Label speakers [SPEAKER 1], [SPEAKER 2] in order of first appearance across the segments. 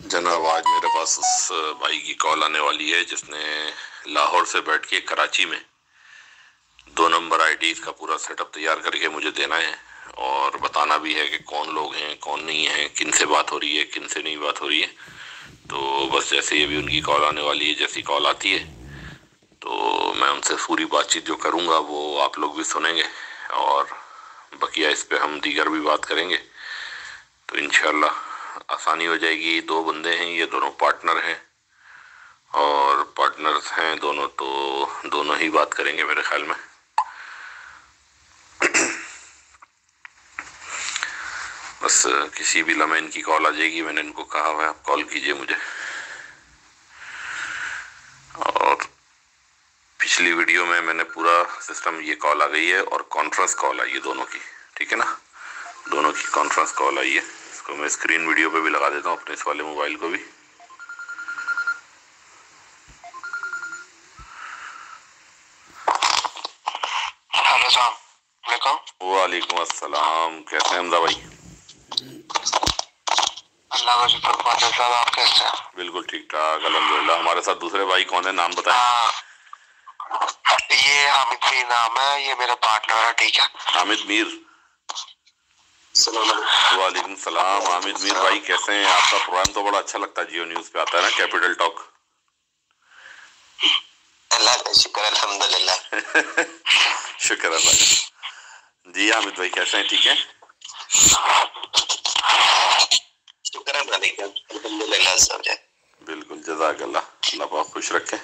[SPEAKER 1] जनाब, आज मेरे पास उस भाई की कॉल आने वाली है जिसने लाहौर से बैठ के कराची में 2 नंबर आईडीज का पूरा सेटअप तैयार करके मुझे देना है और बताना भी है कि कौन लोग हैं, कौन नहीं है, किन से बात हो रही है, किन से नहीं बात हो रही है। तो बस जैसे ही अभी उनकी कॉल आने वाली है, जैसी कॉल आती है तो मैं उनसे पूरी बातचीत जो करूँगा वो आप लोग भी सुनेंगे और बकिया इस पे हम दीगर भी बात करेंगे। तो इंशाल्लाह आसानी हो जाएगी। 2 बंदे हैं, ये दोनों पार्टनर हैं और पार्टनर्स हैं दोनों, तो दोनों ही बात करेंगे मेरे ख्याल में। बस किसी भी लम्हे इनकी कॉल आ जाएगी। मैंने इनको कहा हुआ है आप कॉल कीजिए मुझे। और पिछली वीडियो में मैंने पूरा सिस्टम, ये कॉल आ गई है और कॉन्फ्रेंस कॉल आई है दोनों की, ठीक है ना। दोनों की कॉन्फ्रेंस कॉल आई है। इसको मैं स्क्रीन वीडियो पे भी लगा देता हूँ, अपने इस वाले मोबाइल को भी।
[SPEAKER 2] हेलो सलाम।
[SPEAKER 1] वालेकुम अस्सलाम। कैसे हैं हमजा भाई?
[SPEAKER 2] अल्लाह का शुक्र। फाजिल साहब, आप कैसे हैं?
[SPEAKER 1] बिल्कुल ठीक ठाक, अल्हम्दुलिल्लाह। हमारे साथ दूसरे भाई कौन है, नाम बताएं।
[SPEAKER 2] ये हामिद भाई नाम है, ये मेरा पार्टनर है, ठीक है।
[SPEAKER 1] हामिद मीर। वालेकुम सलाम। हामिद मीर भाई कैसे हैं? आपका प्रोग्राम तो बड़ा अच्छा लगता है, जियो न्यूज पे आता है ना, कैपिटल टॉक।
[SPEAKER 2] अल्लाह का शुक्र, अल्हम्दुलिल्लाह।
[SPEAKER 1] शुक्र अल्लाह का। जी हामिद भाई कैसे हैं? ठीक है,
[SPEAKER 2] शुक्र है मालिक का, अल्हम्दुलिल्लाह सब है।
[SPEAKER 1] बिल्कुल, जज़ाकल्लाह। अल्लाह पाक खुश रखे।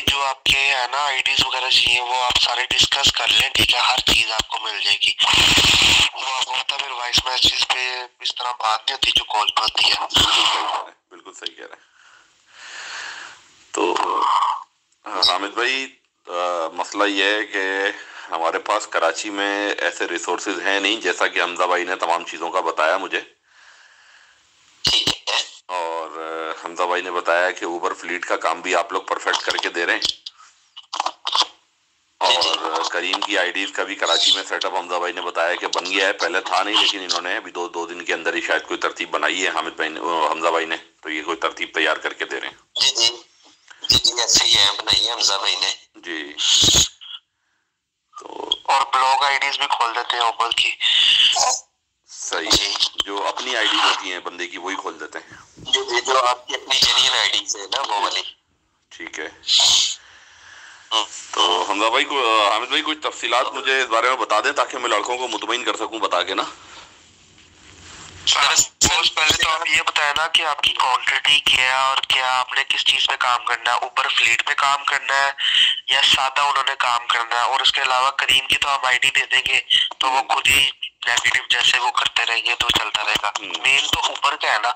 [SPEAKER 2] जो आपके है ना आईडीज वगैरह चाहिए वो आप सारे डिस्कस कर लें, ठीक है। हर चीज आपको मिल जाएगी। वो आपको पता है, फिर वॉइस मैसेज पे इस तरह बात नहीं होती जो कॉल पर होती है।
[SPEAKER 1] बिल्कुल सही कह रहे हैं। तो हामिद भाई, मसला ये है कि हमारे पास कराची में ऐसे रिसोर्सेज हैं नहीं, जैसा कि हमजा भाई ने तमाम चीज़ों का बताया मुझे। और हमजा भाई ने बताया कि ऊबर फ्लीट का काम भी आप लोग परफेक्ट करके दे रहे हैं और करीम की आईडीज का भी कराची में सेटअप हमजा भाई ने बताया कि बन गया है। पहले था नहीं, लेकिन इन्होंने अभी दो दिन के अंदर ही शायद कोई तरतीब बनाई है हामिद भाई ने, हमजा भाई ने। तो ये कोई तरतीब तैयार करके दे रहे हैं।
[SPEAKER 2] जी ऐसे ही है, बनाई है हमजा भाई ने
[SPEAKER 1] जी। तो
[SPEAKER 2] और ब्लॉग आईडीज भी खोल देते हैं ऊबर की।
[SPEAKER 1] सही, जो अपनी आईडीज होती हैं बंदे की वही खोल देते हैं।
[SPEAKER 2] जो आपकी अपनी जेन्युइन आईडीज है ना, वो वाली।
[SPEAKER 1] ठीक है। तो हमजा भाई को, हामिद भाई कुछ तफसीलात मुझे इस बारे में बता दें ताकि मैं लड़कों को मुतमईन कर सकूं बता के ना।
[SPEAKER 2] पहले तो आप ये बताया ना कि आपकी क्वांटिटी क्या है और क्या आपने किस चीज पे काम करना है। ऊपर फ्लीट पे काम करना है या सादा उन्होंने काम करना है। और उसके अलावा करीम की तो हम आईडी दे देंगे तो वो खुद ही नेगेटिव जैसे वो करते रहेंगे तो चलता रहेगा। मेन तो ऊपर का है ना।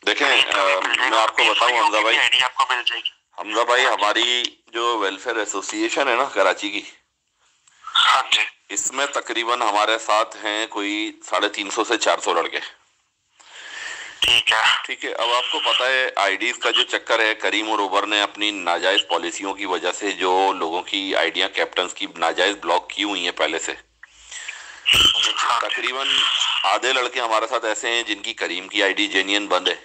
[SPEAKER 1] देखें, मैं आपको बताऊं हमजा भाई,
[SPEAKER 2] आईडी आपको मिल जाएगी।
[SPEAKER 1] हमजा भाई, हमारी जो वेलफेयर एसोसिएशन है ना कराची की,
[SPEAKER 2] हाँ जी,
[SPEAKER 1] इसमें तकरीबन हमारे साथ हैं कोई 350 से 400 लड़के।
[SPEAKER 2] ठीक है।
[SPEAKER 1] ठीक है। अब आपको पता है आईडीज का जो चक्कर है, करीम और उबर ने अपनी नाजायज पॉलिसियों की वजह से जो लोगों की आईडियां कैप्टन की नाजायज ब्लॉक की हुई हैं पहले से। तकरीबन आधे लड़के हमारे साथ ऐसे हैं जिनकी करीम की आईडी जेन्युइन बंद है,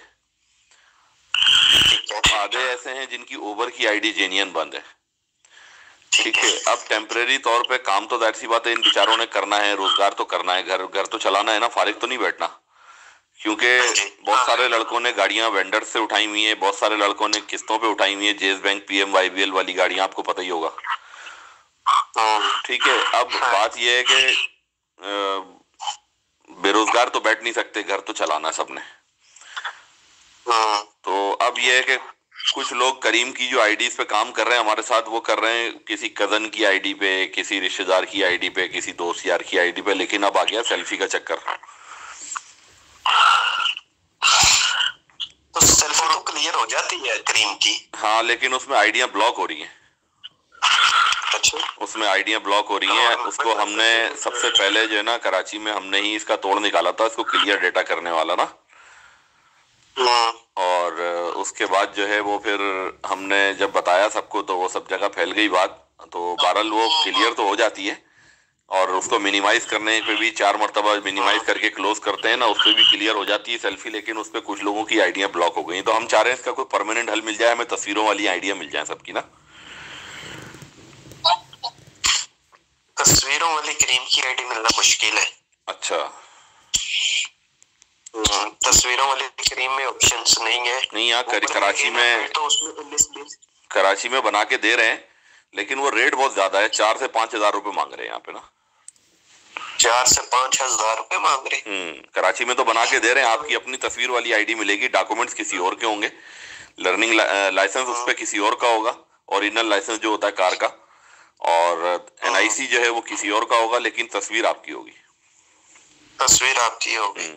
[SPEAKER 1] आधे ऐसे हैं जिनकी उबर की आईडी जेन्युइन बंद है। ठीक है। अब टेम्परेरी तौर पे काम तो जाहिर सी बात है इन बेचारों ने करना है, रोजगार तो करना है, घर घर तो चलाना है ना, फारिग तो नहीं बैठना। क्योंकि बहुत सारे लड़कों ने गाड़ियां वेंडर से उठाई हुई हैं, बहुत सारे लड़कों ने किस्तों पे उठाई हुई है, जेस बैंक PMYBL वाली गाड़ियां, आपको पता ही होगा। ठीक है। अब बात यह है कि बेरोजगार तो बैठ नहीं सकते, घर तो चलाना सबने। तो अब यह है कि कुछ लोग करीम की जो आईडीज पे काम कर रहे हैं हमारे साथ, वो कर रहे हैं किसी कजन की आईडी पे, किसी रिश्तेदार की आईडी पे, किसी दोस्त यार की आईडी पे। लेकिन अब आ गया सेल्फी का चक्कर।
[SPEAKER 2] तो सेल्फी तो क्लियर हो जाती है करीम की।
[SPEAKER 1] हाँ, लेकिन उसमें आईडियां ब्लॉक हो रही हैं।
[SPEAKER 2] अच्छा।
[SPEAKER 1] उसमें आइडिया ब्लॉक हो रही हैं। उसको हमने सबसे पहले जो है ना कराची में हमने ही इसका तोड़ निकाला था, इसको क्लियर डेटा करने वाला ना। और उसके बाद जो है वो फिर हमने जब बताया सबको तो वो सब जगह फैल गई बात। तो बहरहाल वो क्लियर तो हो जाती है, और उसको मिनिमाइज करने पे भी 4 मरतबा मिनिमाइज करके क्लोज करते हैं ना, उससे भी क्लियर हो जाती है सेल्फी, लेकिन उस पर कुछ लोगों की आइडिया ब्लॉक हो गई। तो हम चाह रहे हैं इसका कोई परमानेंट हल मिल जाए, हमें तस्वीरों वाली आइडिया मिल जाए सबकी ना।
[SPEAKER 2] तस्वीरों वाली क्रीम की आईडी मिलना मुश्किल है।
[SPEAKER 1] अच्छा,
[SPEAKER 2] तस्वीरों वाली क्रीम में ऑप्शंस नहीं है।
[SPEAKER 1] नहीं, यहाँ कराची में
[SPEAKER 2] तो उसमें 19-20
[SPEAKER 1] कराची में बना के दे रहे हैं, लेकिन वो रेट बहुत ज्यादा है, 4 से 5 हजार रुपए मांग रहे हैं यहाँ पे ना।
[SPEAKER 2] 4 से 5 हजार रुपए मांग रहे।
[SPEAKER 1] कराची में तो बना के दे रहे हैं, आपकी अपनी तस्वीर वाली आईडी मिलेगी, डॉक्यूमेंट्स किसी और के होंगे, लर्निंग लाइसेंस उस पर किसी और का होगा, ओरिजिनल लाइसेंस जो होता है कार का, और एनआईसी जो है वो किसी और का होगा, लेकिन तस्वीर आपकी होगी।
[SPEAKER 2] तस्वीर आपकी होगी।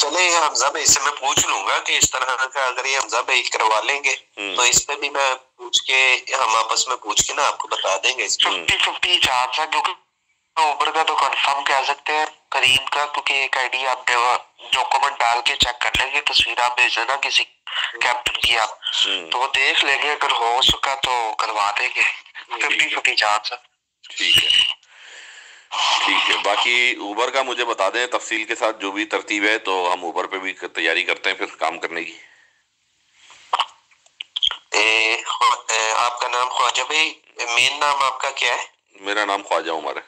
[SPEAKER 2] चले हमजा भाई से मैं पूछ लूंगा कि इस तरह का अगर ये हमजा भाई करवा लेंगे तो इस पे भी मैं पूछ के, हम आपस में पूछ के ना आपको बता देंगे। 50-50 चांस है, क्योंकि उबर का तो कंफर्म कह सकते हैं, करीम का क्योंकि एक आईडी आप डॉक्यूमेंट डाल के चेक कर लेंगे, तस्वीर आप भेज देना किसी कैप्टन की आप, तो वो देख लेंगे, अगर हो सका तो करवा देंगे। 50-50 चांस है।
[SPEAKER 1] ठीक है, ठीक है। बाकी उबर का मुझे बता दें तफसील के साथ जो भी तरतीब है, तो हम उबर पे भी तैयारी करते हैं फिर काम करने की।
[SPEAKER 2] आपका नाम ख्वाजा भाई, मेन नाम आपका क्या है?
[SPEAKER 1] मेरा नाम ख्वाजा उमर है।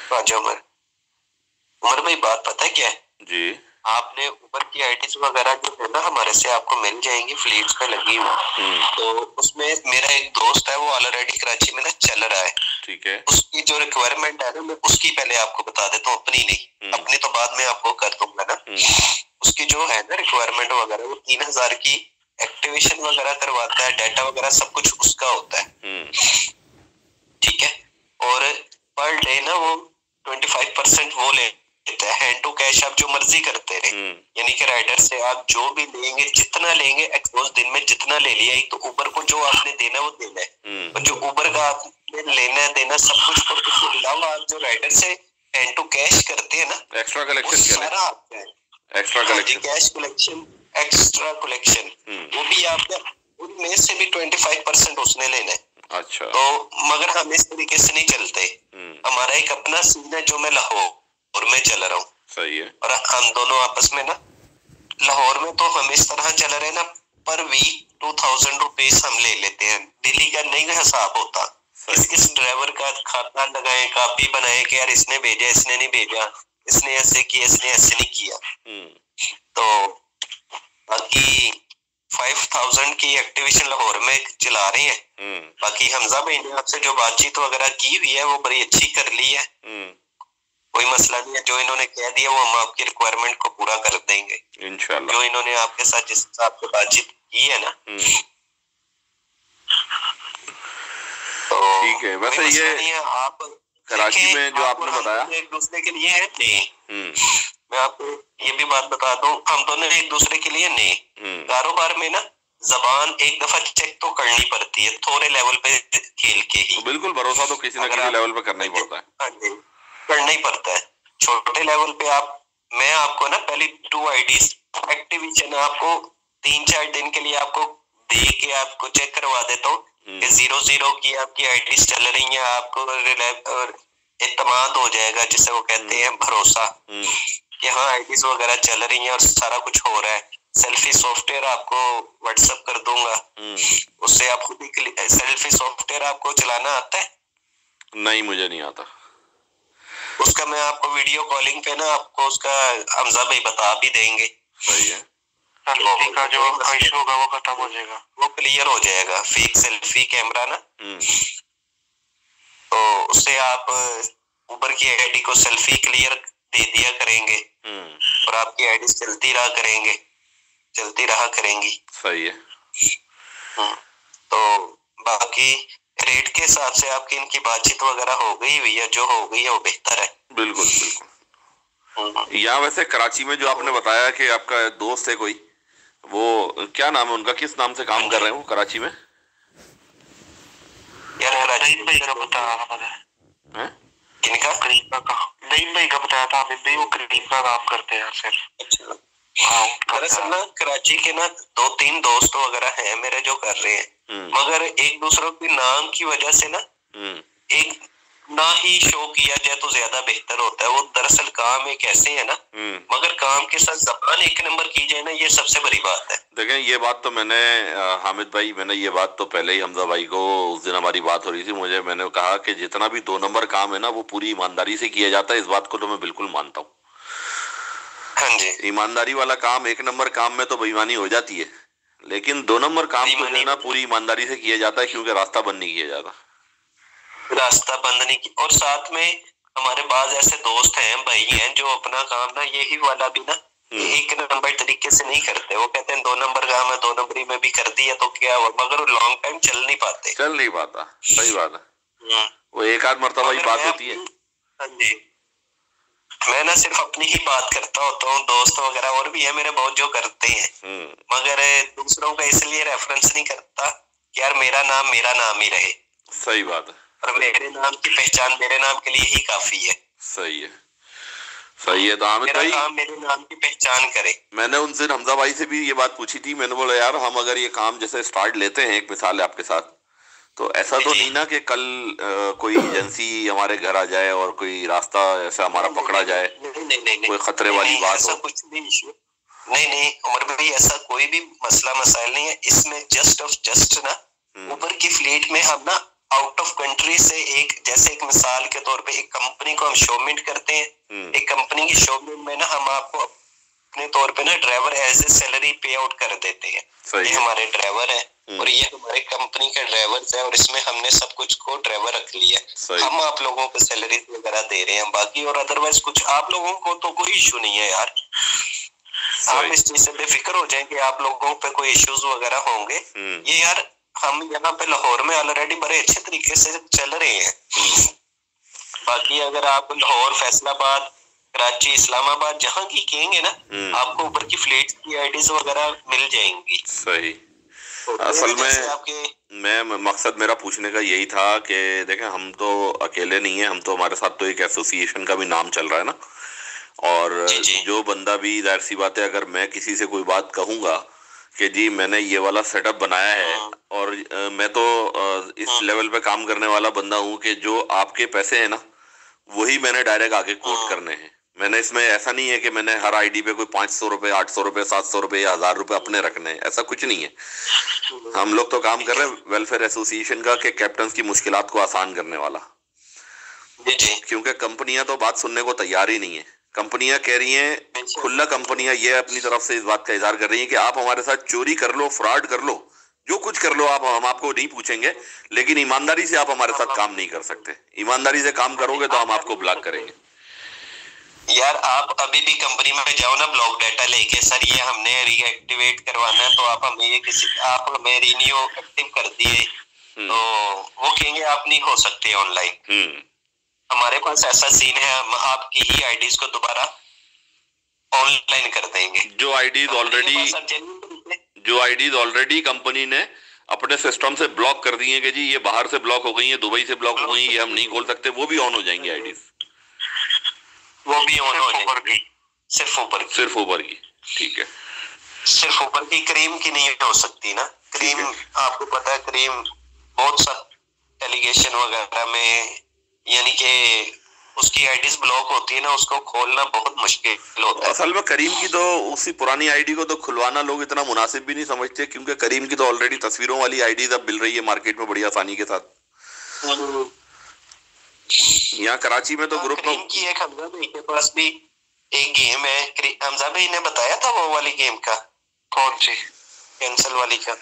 [SPEAKER 2] ख्वाजा उमर। उमर भाई बात पता है क्या है
[SPEAKER 1] जी,
[SPEAKER 2] आपने उबर की आईडीज वगैरह जो है ना हमारे से आपको मिल जाएंगी, फ्लीट्स पे लगी हुई। तो उसमें मेरा एक दोस्त है, वो ऑलरेडी कराची में ना चल रहा है।
[SPEAKER 1] ठीक है।
[SPEAKER 2] उसकी जो रिक्वायरमेंट है ना, मैं उसकी पहले आपको बता देता हूँ, अपनी नहीं, अपनी तो बाद में आपको कर दूंगा ना। उसकी जो है ना रिक्वायरमेंट वगैरह, वो 3000 की एक्टिवेशन वगैरह करवाता है, डाटा वगैरह सब कुछ उसका होता है। ठीक है। और पर डे ना वो 25% वो लेता है, हैंड टू कैश आप जो मर्जी करते रहे, यानी कि राइडर से आप जो भी लेंगे, जितना लेंगे, उस दिन में जितना ले लिया, तो उबर को जो आपने देना वो देना है, और जो उबर का आपने लेना देना सब कुछ, और उसके अलावा आप जो राइडर से हैंड टू कैश करते हैं ना,
[SPEAKER 1] एक्स्ट्रा कलेक्शन
[SPEAKER 2] सारा आपका है।
[SPEAKER 1] Extra collection,
[SPEAKER 2] cash collection, extra collection, वो भी आपका, उनमें से भी 25% उसने लेना है।
[SPEAKER 1] अच्छा।
[SPEAKER 2] तो मगर हम इस तरीके से नहीं चलते, हमारा एक अपना सीन है जो मैं लाहौर में चल रहा हूँ।
[SPEAKER 1] सही है।
[SPEAKER 2] और हम दोनों आपस में ना, लाहौर में तो हम इस तरह चल रहे हैं ना, पर वीक 2000 रुपीज हम ले लेते हैं, दिल्ली का नहीं हिसाब होता। किस ड्राइवर का खाता लगाए, कॉपी बनाए कि यार इसने भेजा, इसने नहीं भेजा, इसने ऐसे किया, इसने ऐसे नहीं किया। तो बाकी 5000 की एक्टिवेशन लाहौर में चला रही है। बाकी हमजा भाई ने आपसे जो बातचीत वगैरह की हुई है वो बड़ी अच्छी कर ली है, कोई मसला नहीं है। जो इन्होंने कह दिया वो हम आपकी रिक्वायरमेंट को पूरा कर देंगे इंशाल्लाह। जो इन्होंने आपके साथ जिस हिसाब से बातचीत की है ना, तो
[SPEAKER 1] ठीक है। वैसे ये
[SPEAKER 2] आप
[SPEAKER 1] कराची में जो आपने बताया,
[SPEAKER 2] एक दूसरे के लिए है नहीं, मैं आपको ये भी बात बता दूं, हम दोनों एक दूसरे के लिए नहीं, कारोबार में ना जबान एक दफा चेक तो करनी पड़ती है, थोड़े लेवल पे खेल के ही।
[SPEAKER 1] तो बिल्कुल भरोसा तो किसी न किसी लेवल पे करना ही पड़ता है,
[SPEAKER 2] करना ही पड़ता है। छोटे लेवल पे मैं आपको ना पहले 2 आईडीज एक्टिवेशन आपको 3-4 दिन के लिए आपको दे के आपको चेक करवा देता हूँ कि 0-0 की आपकी आईडीज चल रही है, आपको इत्मीनान हो जाएगा, जिसे वो कहते हैं भरोसा कि हाँ आईडीज वगैरह चल रही हैं और सारा कुछ हो रहा है। सेल्फी सॉफ्टवेयर आपको व्हाट्सएप कर दूंगा, उससे आप खुद ही सेल्फी सॉफ्टवेयर आपको चलाना आता है?
[SPEAKER 1] नहीं, मुझे नहीं आता।
[SPEAKER 2] उसका मैं आपको वीडियो कॉलिंग पे ना आपको उसका हमजा भाई बता भी देंगे।
[SPEAKER 1] सही है।
[SPEAKER 2] सेल्फी का जो इशू होगा वो खत्म हो जाएगा, वो क्लियर हो जाएगा, फेक सेल्फी कैमरा ना। तो उससे आप उबर की आईडी को सेल्फी क्लियर दे दिया करेंगे और आपकी आईडी चलती रहा करेंगी।
[SPEAKER 1] सही है।
[SPEAKER 2] तो बाकी रेट के हिसाब से आपकी इनकी बातचीत वगैरह हो गई हुई है, जो हो गई है वो बेहतर है।
[SPEAKER 1] बिल्कुल बिल्कुल। यहाँ वैसे कराची में जो आपने बताया कि आपका दोस्त है कोई, वो क्या नाम है उनका, किस नाम से काम कर रहे हैं वो कराची में?
[SPEAKER 2] यार कराची भाई का बताया किनका? करीम का। नहीं भाई का बताया था हमें भी, वो करीम का काम करते हैं सिर्फ। अच्छा। दरअसल ना कराची के ना 2-3 दोस्त वगैरह हैं मेरे जो कर रहे हैं, मगर एक दूसरे के नाम की वजह से ना एक ना ही शो किया जाए तो ज्यादा बेहतर होता है। वो दरअसल काम एक ऐसे है ना, मगर काम के साथ जबान एक नंबर की जाए ना, ये सबसे बड़ी बात है।
[SPEAKER 1] देखें, ये बात तो मैंने हामिद भाई, मैंने ये बात तो पहले ही हमजा भाई को, उस दिन हमारी बात हो रही थी, मैंने कहा कि जितना भी 2 नंबर काम है ना वो पूरी ईमानदारी से किया जाता है। इस बात को तो मैं बिल्कुल मानता हूँ।
[SPEAKER 2] हाँ जी,
[SPEAKER 1] ईमानदारी वाला काम, 1 नंबर काम में तो बेईमानी हो जाती है, लेकिन 2 नंबर काम को जो है ना पूरी ईमानदारी से किया जाता है, क्योंकि रास्ता बंद नहीं किया जाता।
[SPEAKER 2] रास्ता बंद नहीं की। और साथ में हमारे पास ऐसे दोस्त हैं, भाई हैं, जो अपना काम ना यही वाला भी ना 1 नंबर तरीके से नहीं करते। वो कहते हैं 2 नंबर काम है, 2 नंबरी में भी कर दिया तो क्या हुआ, मगर वो लॉन्ग टाइम चल नहीं पाता।
[SPEAKER 1] सही बात है। वो एक आध मर्तबा ही बात होती है।
[SPEAKER 2] हाँ जी, मैं ना सिर्फ अपनी ही बात करता होता हूँ, दोस्त वगैरह और भी है मेरे बहुत जो करते हैं, मगर दूसरों का इसलिए रेफरेंस नहीं करता कि यार मेरा नाम ही रहे।
[SPEAKER 1] सही बात है।
[SPEAKER 2] और मेरे नाम की पहचान मेरे नाम के लिए ही काफी है।
[SPEAKER 1] सही है तो हामिद भाई,
[SPEAKER 2] मेरे नाम की पहचान करे।
[SPEAKER 1] मैंने उनसे हमजा भाई से भी ये बात पूछी थी। मैंने बोला यार, हम अगर ये काम जैसे स्टार्ट लेते हैं, एक मिसाल है आपके साथ, तो ऐसा तो नहीं ना कि कल कोई एजेंसी हमारे घर आ जाए और कोई रास्ता ऐसा हमारा पकड़ा जाए, कोई खतरे वाली बात हो?
[SPEAKER 2] कुछ भी इशू नहीं उमर भाई, ऐसा कोई भी मसला मसाइल नहीं है इसमें। जस्ट ना ऊबर की फ्लीट में हम ना आउट ऑफ कंट्री से जैसे एक मिसाल के तौर पे एक कंपनी को हम शोमिट करते हैं। एक कंपनी की शोमिट में ना हम आपको अपने तौर पे ना ड्राइवर एज ए सैलरी पे आउट कर देते हैं। ये हमारे ड्राइवर है और ये हमारे कंपनी के ड्राइवर्स है, और इसमें हमने सब कुछ को ड्राइवर रख लिया। हम आप लोगों को सैलरी वगैरह दे रहे हैं बाकी, और अदरवाइज कुछ आप लोगों को तो कोई इशू नहीं है यार। हम इस चीज से बेफिक्र हो जाएंगे, आप लोगों पे कोई इश्यूज वगैरह होंगे। ये यार हम यहाँ पे लाहौर में ऑलरेडी बड़े अच्छे तरीके से चल रहे हैं। बाकी अगर आप लाहौर, फैसलाबाद, कराची, इस्लामाबाद जहाँ की कहेंगे ना, आपको ऊपर की फ्लीट की आईडीज वगैरह मिल जाएंगी।
[SPEAKER 1] सही। असल में मैं मकसद मेरा पूछने का यही था कि देखें, हम तो अकेले नहीं है, हम तो, हमारे साथ तो एक एसोसिएशन का भी नाम चल रहा है ना। और जो बंदा भी, जाहिर सी बात है, अगर मैं किसी से कोई बात कहूंगा कि जी मैंने ये वाला सेटअप बनाया है, और मैं तो इस लेवल पे काम करने वाला बंदा हूँ कि जो आपके पैसे हैं ना वही मैंने डायरेक्ट आगे कोट करने हैं। मैंने इसमें ऐसा नहीं है कि मैंने हर आईडी पे कोई 500 रुपए, 800 रुपए, 700 रुपए या 1000 रुपए अपने रखने हैं, ऐसा कुछ नहीं है। हम लोग तो काम कर रहे हैं वेलफेयर एसोसिएशन का, कि कैप्टन की मुश्किलात को आसान करने वाला। क्योंकि कंपनियां तो बात सुनने को तैयार ही नहीं है। कंपनियां कह रही हैं, खुला कंपनियां ये अपनी तरफ से इस बात का इजहार कर रही हैं कि आप हमारे साथ चोरी कर लो, फ्रॉड कर लो, जो कुछ कर लो, आप, हम आपको नहीं पूछेंगे, लेकिन ईमानदारी से आप हमारे साथ काम नहीं कर सकते। ईमानदारी से काम करोगे तो हम आपको ब्लॉक करेंगे।
[SPEAKER 2] यार आप अभी भी कंपनी में जाओ ना, ब्लॉक डाटा लेके, सर ये हमने रीएक्टिवेट करवाना है, तो आप हमें रिन्यू एक्टिव कर दिए, तो वो कहेंगे आप नहीं हो सकते ऑनलाइन। हमारे पास ऐसा सीन है, हम आपकी ही आईडीज को दोबारा ऑनलाइन कर देंगे। जो
[SPEAKER 1] आईडीज ऑलरेडी कंपनी ने अपने सिस्टम से ब्लॉक कर दी है कि जी ये बाहर से ब्लॉक हो गई है, दुबई से ब्लॉक हो गई, ये हम नहीं खोल सकते, वो भी ऑन हो जाएंगी आईडीज।
[SPEAKER 2] वो भी ऑन हो जाएंगी, सिर्फ ऊपर की। ठीक है, सिर्फ ऊपर की, क्रीम की नहीं हो सकती ना। क्रीम आपको पता है, क्रीम बहुत सा एलिगेशन वगैरह में, यानी कि उसकी आईडीज ब्लॉक होती है ना, उसको खोलना बहुत मुश्किल होता है।
[SPEAKER 1] असल में करीम की तो उसी पुरानी आईडी को तो खुलवाना लोग इतना मुनासिब भी नहीं समझते, क्योंकि करीम की तो ऑलरेडी तस्वीरों वाली आईडीज अब मिल रही है मार्केट में बड़ी आसानी के साथ। यहाँ कराची में तो ग्रुप
[SPEAKER 2] में की एक हमजा भाई के पास भी एक गेम है, हमजा भाई ने बताया था वो वाली गेम का। कौन सी? कैंसिल वाली का।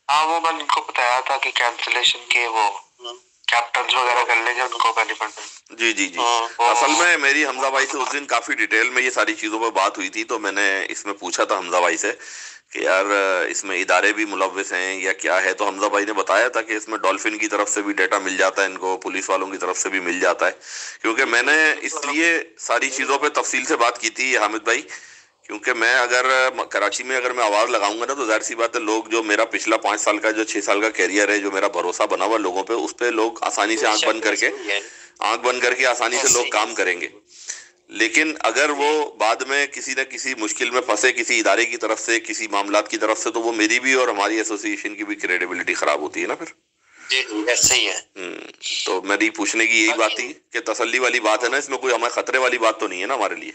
[SPEAKER 2] हाँ, वो मैंने उनको बताया था कि कैंसिलेशन के वो कैप्टन वगैरह कर लेंगे, उनको बेनिफिट।
[SPEAKER 1] जी। असल में मेरी हमजा भाई से उस दिन काफी डिटेल में ये सारी चीजों पर बात हुई थी, तो मैंने इसमें पूछा था हमजा भाई से कि यार इसमें इदारे भी मुलव्विस हैं या क्या है, तो हमजा भाई ने बताया था कि इसमें डॉल्फिन की तरफ से भी डाटा मिल जाता है इनको, पुलिस वालों की तरफ से भी मिल जाता है। क्योंकि मैंने इसलिए सारी चीजों पे तफसील से बात की थी हामिद भाई, क्योंकि मैं अगर कराची में अगर मैं आवाज लगाऊंगा ना, तो जाहिर सी बात है लोग, जो मेरा पिछला 5 साल का, जो 6 साल का कैरियर है, जो मेरा भरोसा बना हुआ लोगों पे, उस पे लोग आसानी से आंख बंद करके आसानी से लोग काम करेंगे। लेकिन अगर वो बाद में किसी न किसी मुश्किल में फंसे, किसी इदारे की तरफ से, किसी मामलात की तरफ से, तो वो मेरी भी और हमारी एसोसिएशन की भी क्रेडिबिलिटी खराब होती है ना फिर।
[SPEAKER 2] जी ऐसे ही है।
[SPEAKER 1] तो मेरी पूछने की यही बात थी कि तसल्ली वाली बात है ना, इसमें कोई हमारे खतरे वाली बात तो नहीं है ना हमारे लिए?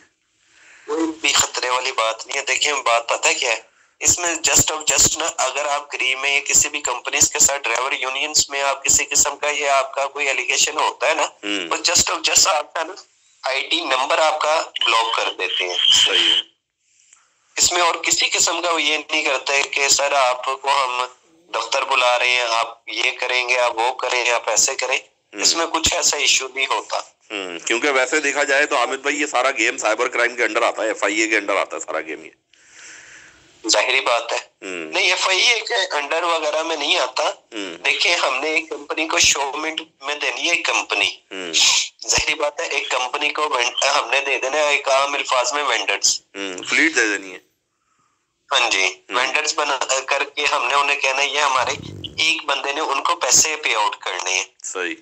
[SPEAKER 2] कोई भी खतरे वाली बात नहीं है। देखिए बात पता है क्या है इसमें, जस्ट ऑफ जस्ट ना, अगर आप गरीब में या किसी भी कंपनीज के साथ ड्राइवर यूनियंस में आप किसी किस्म का ये आपका कोई एलिगेशन होता है ना, तो जस्ट ऑफ जस्ट आपका ना आईडी नंबर आपका ब्लॉक कर देते हैं।
[SPEAKER 1] सही है।
[SPEAKER 2] इसमें और किसी किस्म का ये नहीं करते कि सर आपको हम दफ्तर बुला रहे हैं, आप ये करेंगे, आप वो करें, आप ऐसे करें। इसमें कुछ ऐसा इश्यू नहीं होता।
[SPEAKER 1] क्योंकि वैसे देखा जाए तो हामिद भाई ये सारा गेम साइबर क्राइम के अंडर आता है, FIA के अंडर आता है सारा गेम। ये
[SPEAKER 2] जाहिर बात है। नहीं, FIA के अंडर वगैरह में नहीं आता। देखिए हमने एक कंपनी को शोमेंट में देनी है, एक कंपनी, जाहिर बात है एक कंपनी को हमने दे देना है, एक आम अल्फाज में वेंडर्स,
[SPEAKER 1] फ्लीट दे देनी है।
[SPEAKER 2] हाँ जी, वेंडर्स बना करके हमने उन्हें कहना है ये हमारे एक बंदे ने उनको पैसे पे आउट करने हैं।
[SPEAKER 1] सही।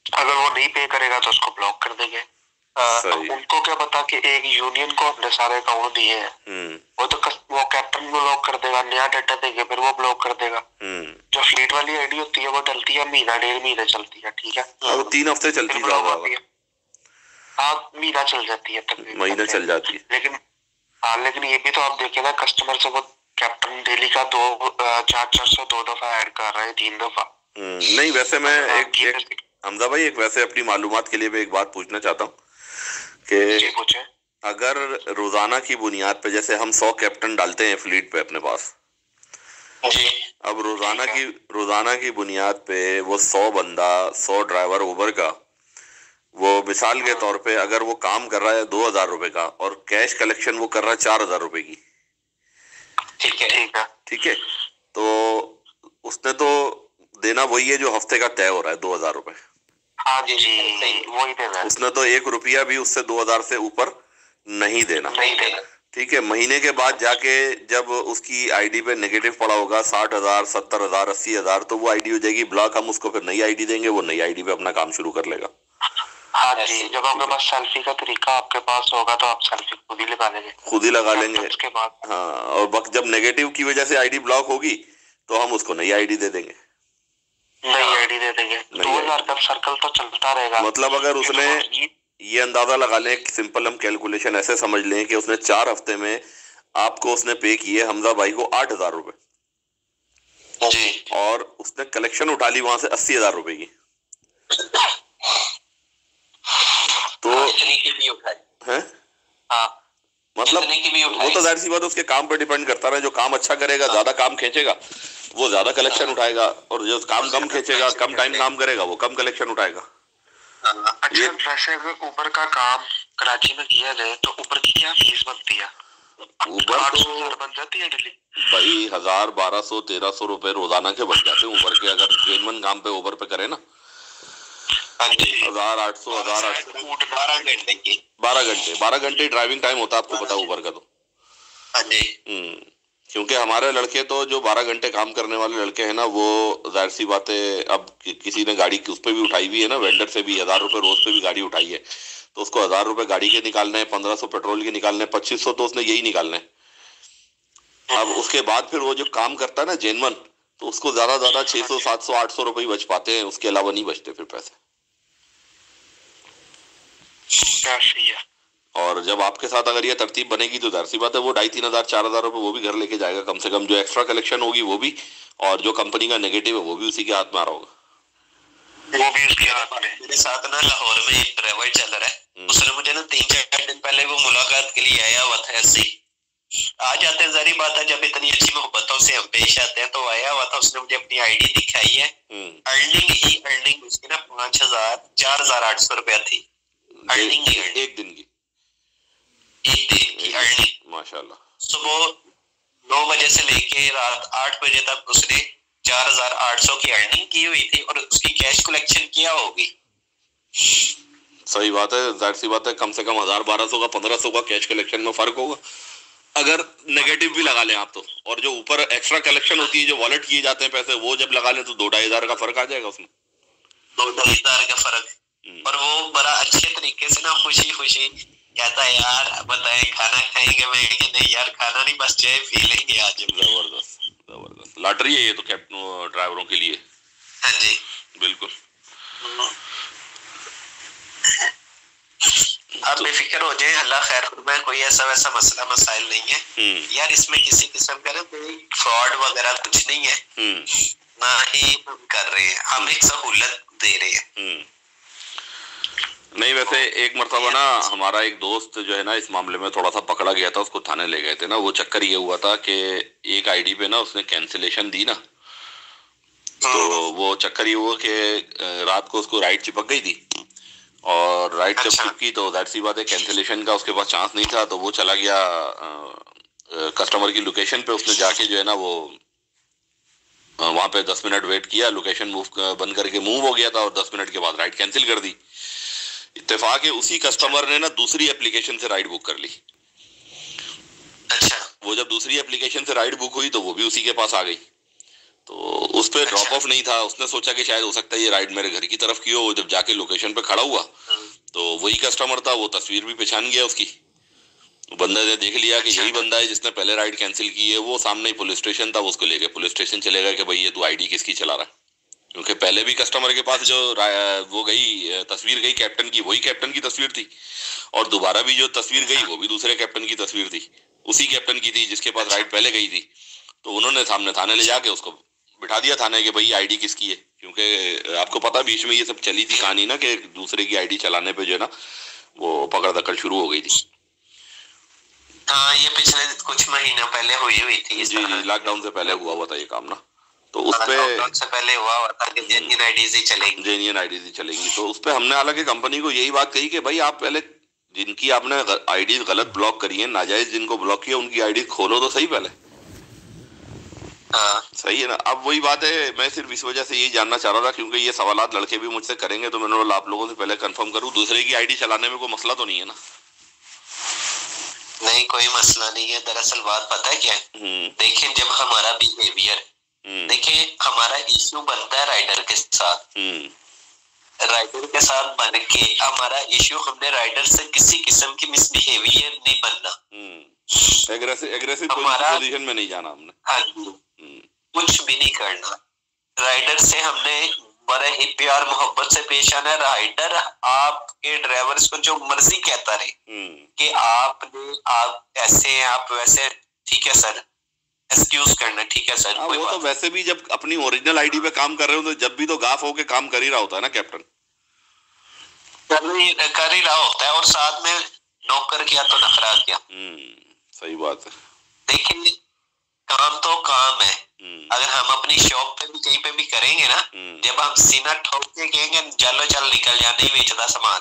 [SPEAKER 2] अगर वो नहीं पे करेगा तो उसको ब्लॉक कर देंगे। उनको क्या पता कि एक यूनियन को अपने सारे अकाउंट दिए हैं, वो तो वो कैप्टन ब्लॉक कर देगा, नया डाटा देंगे फिर वो ब्लॉक कर देगा। जो फ्लीट वाली आईडी होती है वो डलती है महीना 1.5 महीने चलती है, ठीक है,
[SPEAKER 1] वो 3 हफ्ते चलती है,
[SPEAKER 2] हाँ महीना चल जाती है,
[SPEAKER 1] महीना चल जाती है।
[SPEAKER 2] लेकिन हाँ, लेकिन ये भी तो आप देखे ना, कस्टमर से वो कैप्टन डेली का 400 2 दफा ऐड कर रहा है, 3 दफा।
[SPEAKER 1] नहीं वैसे मैं एक हमजा भाई एक वैसे अपनी मालूमात के लिए मैं एक बात पूछना चाहता हूँ कि अगर रोजाना की बुनियाद पे जैसे हम 100 कैप्टन डालते हैं फ्लीट पे अपने पास, अब रोजाना की बुनियाद पे वो 100 बंदा 100 ड्राइवर उबर का, वो मिसाल के तौर पे अगर वो काम कर रहा है 2000 रुपए का और कैश कलेक्शन वो कर रहा है 4000 रुपए की, ठीक है, तो उसने तो देना वही है जो हफ्ते का तय हो रहा है 2000 रुपए।
[SPEAKER 2] हाँ जी, वही देना है।
[SPEAKER 1] उसने तो 1 रुपया भी उससे 2000 से ऊपर नहीं देना, ठीक है। महीने के बाद जाके जब उसकी आईडी पे नेगेटिव पड़ा होगा 60,000 70,000 80,000, तो वो आईडी हो जाएगी ब्लॉक, हम उसको फिर नई आईडी देंगे, वो नई आईडी पे अपना काम शुरू कर लेगा।
[SPEAKER 2] हाँ जी, जब आपके पास सेल्फी का तरीका आपके पास होगा तो आप सेल्फी खुद ही लगा लेंगे उसके बाद।
[SPEAKER 1] हाँ, और वक्त जब नेगेटिव की वजह से आईडी ब्लॉक होगी तो हम उसको नई आईडी दे देंगे,
[SPEAKER 2] 2000 का सर्कल तो चलता रहेगा।
[SPEAKER 1] मतलब अगर उसने ये अंदाजा लगा लें, सिंपल हम कैलकुलेशन ऐसे समझ लें कि उसने 4 हफ्ते में आपको उसने पे किए हमजा भाई को 8000 रुपए
[SPEAKER 2] जी,
[SPEAKER 1] और उसने कलेक्शन उठा ली वहां से 80,000 रुपए की, तो है मतलब वो तो जाहिर सी बात है उसके काम पर डिपेंड करता है। जो काम अच्छा करेगा, ज्यादा काम खींचेगा, वो ज्यादा कलेक्शन उठाएगा, और जो काम कम खींचेगा, कम टाइम काम करेगा, वो कम कलेक्शन उठाएगा।
[SPEAKER 2] अच्छा, वैसे अगर उबर का काम कराची में किया जाए तो उबर की क्या फीस बनती है?
[SPEAKER 1] उबर तो
[SPEAKER 2] बन जाती है दिल्ली
[SPEAKER 1] भाई 1000 1200 1300 रुपए रोजाना के बन जाते हैं उबर के, अगर जेनवन काम पे उबर पे करे ना 1800 12 घंटे ड्राइविंग टाइम होता है, आपको पता उबर का तो। क्योंकि हमारे लड़के तो जो 12 घंटे काम करने वाले लड़के हैं ना, वो जाहिर सी बात है, अब किसी ने गाड़ी उस पर भी उठाई भी है ना, वेंडर से भी 1000 रुपए रोज पे भी गाड़ी उठाई है, तो उसको 1000 रुपए गाड़ी के निकालने हैं, 1500 पेट्रोल के निकालने हैं, 2500 तो उसने यही निकालने हैं। अब उसके बाद फिर वो जो काम करता है ना जेनवन, तो उसको ज्यादा 600 700 800 रुपए ही बच पाते हैं, उसके अलावा नहीं बचते फिर पैसे। और जब आपके साथ अगर ये तरतीब बनेगी तो जाहिर सी बात है वो 2500 4000 रुपए वो भी घर लेके जाएगा कम से कम, जो एक्स्ट्रा कलेक्शन होगी वो भी, और जो कंपनी का नेगेटिव है वो भी उसी के हाथ में आ रहा होगा,
[SPEAKER 2] वो भी उसके हाथ में। मेरे साथ ना लाहौर में एक ड्राइवर चल रहा है, उसने मुझे ना 3-4 दिन पहले वो मुलाकात के लिए आया हुआ था, ऐसे आ जाते हैं, जारी बात है जब इतनी अच्छी मोहब्बतों से हम पेश आते हैं, तो आया हुआ था, उसने मुझे अपनी आईडी दिखाई है, अर्निंग उसकी ना 5000 4800 रुपया थी, अर्निंग
[SPEAKER 1] एक दिन की
[SPEAKER 2] अर्निंग
[SPEAKER 1] माशाल्लाह।
[SPEAKER 2] सुबह 9 बजे से लेके रात 8 बजे तक उसने 4800 की अर्निंग की हुई थी, और उसकी कैश कलेक्शन किया होगी।
[SPEAKER 1] सही बात है, जाहिर सी बात है, कम से कम 1000 1200 का 1500 का कैश कलेक्शन में फर्क होगा, अगर नेगेटिव भी लगा लें आप तो। और जो ऊपर एक्स्ट्रा कलेक्शन होती है, जो वॉलेट किए जाते हैं पैसे, वो जब लगा लें तो 2-2,500 का फर्क आ जाएगा उसमें,
[SPEAKER 2] 2-2,500 का फर्क। और वो बड़ा अच्छे तरीके से ना खुशी कहता है, यार बताए खाना खाएंगे? मैं कि नहीं यार, खाना नहीं, बस चाय पी लेंगे आज।
[SPEAKER 1] जबरदस्त जबरदस्त लॉटरी है ये तो कैप्टन ड्राइवरों के लिए।
[SPEAKER 2] हाँ जी
[SPEAKER 1] बिल्कुल।
[SPEAKER 2] आप बेफिक्र हो जाए, अल्लाह खैर फरमाए, कोई ऐसा वैसा मसला मसाइल नहीं है यार, इसमें किसी किस्म का ना कोई फ्रॉड वगैरह कुछ नहीं है, ना ही हम कर रहे हैं, हम एक सहूलत दे रहे हैं।
[SPEAKER 1] नहीं वैसे एक मरतबा ना हमारा एक दोस्त जो है ना इस मामले में थोड़ा सा पकड़ा गया था, उसको थाने ले गए थे ना। वो चक्कर ये हुआ था कि एक आईडी पे ना उसने कैंसिलेशन दी ना, तो वो चक्कर ये हुआ कि रात को उसको राइड चिपक गई थी, और राइड जब चिपकी तो जाहिर सी बात है कैंसिलेशन का उसके पास चांस नहीं था, तो वो चला गया कस्टमर की लोकेशन पे। उसने जाके जो है ना वो वहां पे 10 मिनट वेट किया, लोकेशन मूव बंद करके मूव हो गया था, और 10 मिनट के बाद राइड कैंसिल कर दी। इत्तेफाक है उसी कस्टमर ने ना दूसरी एप्लीकेशन से राइड बुक कर ली।
[SPEAKER 2] अच्छा।
[SPEAKER 1] वो जब दूसरी एप्लीकेशन से राइड बुक हुई तो वो भी उसी के पास आ गई, तो उस पर ड्रॉप ऑफ नहीं था। उसने सोचा कि शायद हो सकता है ये राइड मेरे घर की तरफ की हो। जब जाके लोकेशन पे खड़ा हुआ तो वही कस्टमर था, वो तस्वीर भी पहचान गया उसकी। बंदे ने देख लिया कि यही बंदा है जिसने पहले राइड कैंसिल की है। वो सामने ही पुलिस स्टेशन था, वो उसको लेके पुलिस स्टेशन चले गए कि भाई ये तू आईडी किसकी चला रहा है, क्योंकि पहले भी कस्टमर के पास जो वो गई तस्वीर गई कैप्टन की, वही कैप्टन की तस्वीर थी, और दोबारा भी जो तस्वीर गई वो भी दूसरे कैप्टन की तस्वीर थी, उसी कैप्टन की थी जिसके पास राइड पहले गई थी। तो उन्होंने सामने थाने ले जाके उसको बिठा दिया थाने के भाई आईडी किसकी है, क्योंकि आपको पता बीच में ये सब चली थी कहानी ना कि दूसरे की आईडी चलाने पे जो है ना वो पकड़ दकड़ शुरू हो गई थी।
[SPEAKER 2] हाँ ये पिछले कुछ महीने पहले हुई थी।
[SPEAKER 1] जी जी लॉकडाउन से पहले हुआ था ये काम ना, तो उस पे
[SPEAKER 2] लॉकडाउन से पहले हुआ था कि जेन्युइन आईडीज ही चलेंगी,
[SPEAKER 1] जेन्युइन आईडीज ही चलेंगी। तो उस पे हमने हालांकि कंपनी को यही बात कही कि भाई आप पहले जिनकी आपने आईडी गलत ब्लॉक करी है, नाजायज जिनको ब्लॉक किया, उनकी आईडी खोलो तो सही पहले। सही है ना। अब वही बात है, मैं सिर्फ इस वजह से यही जानना चाह रहा था क्योंकि ये सवालात लड़के भी मुझसे करेंगे, तो मैंने बोला आप लोगों से पहले कंफर्म करूं दूसरे की आईडी चलाने में कोई मसला तो नहीं है ना।
[SPEAKER 2] नहीं कोई मसला नहीं है। दरअसल बात पता है क्या है, देखिए जब हमारा बिहेवियर, देखिए हमारा इश्यू बनता है राइडर के साथ, राइडर के साथ बन के हमारा इश्यू, हमने राइडर से किसी किस्म की मिसबिहेवियर नहीं बनना,
[SPEAKER 1] एग्रेसिव पोजीशन में नहीं जाना हमने।
[SPEAKER 2] हाँ जी, कुछ भी नहीं करना। राइडर से हमने बड़े ही प्यार मोहब्बत से पेश आना। राइडर आपके ड्राइवर को जो मर्जी कहता रहे कि आप ऐसे हैं, आप वैसे, ठीक है सर, एक्सक्यूज करना, ठीक है सर।
[SPEAKER 1] वो तो वैसे भी जब अपनी ओरिजिनल आईडी पे काम कर रहे हो तो जब भी तो गाफ होके काम कर ही रहा होता है ना कैप्टन,
[SPEAKER 2] कर ही रहा होता है, और साथ में नौकर किया तो नखरा किया।
[SPEAKER 1] सही बात है।
[SPEAKER 2] देखिए काम तो काम है, अगर हम अपनी शॉप पे भी कहीं पे भी करेंगे ना, जब हम सीना ठोक के कहेंगे चलो चल निकल जा, नहीं बेचता सामान,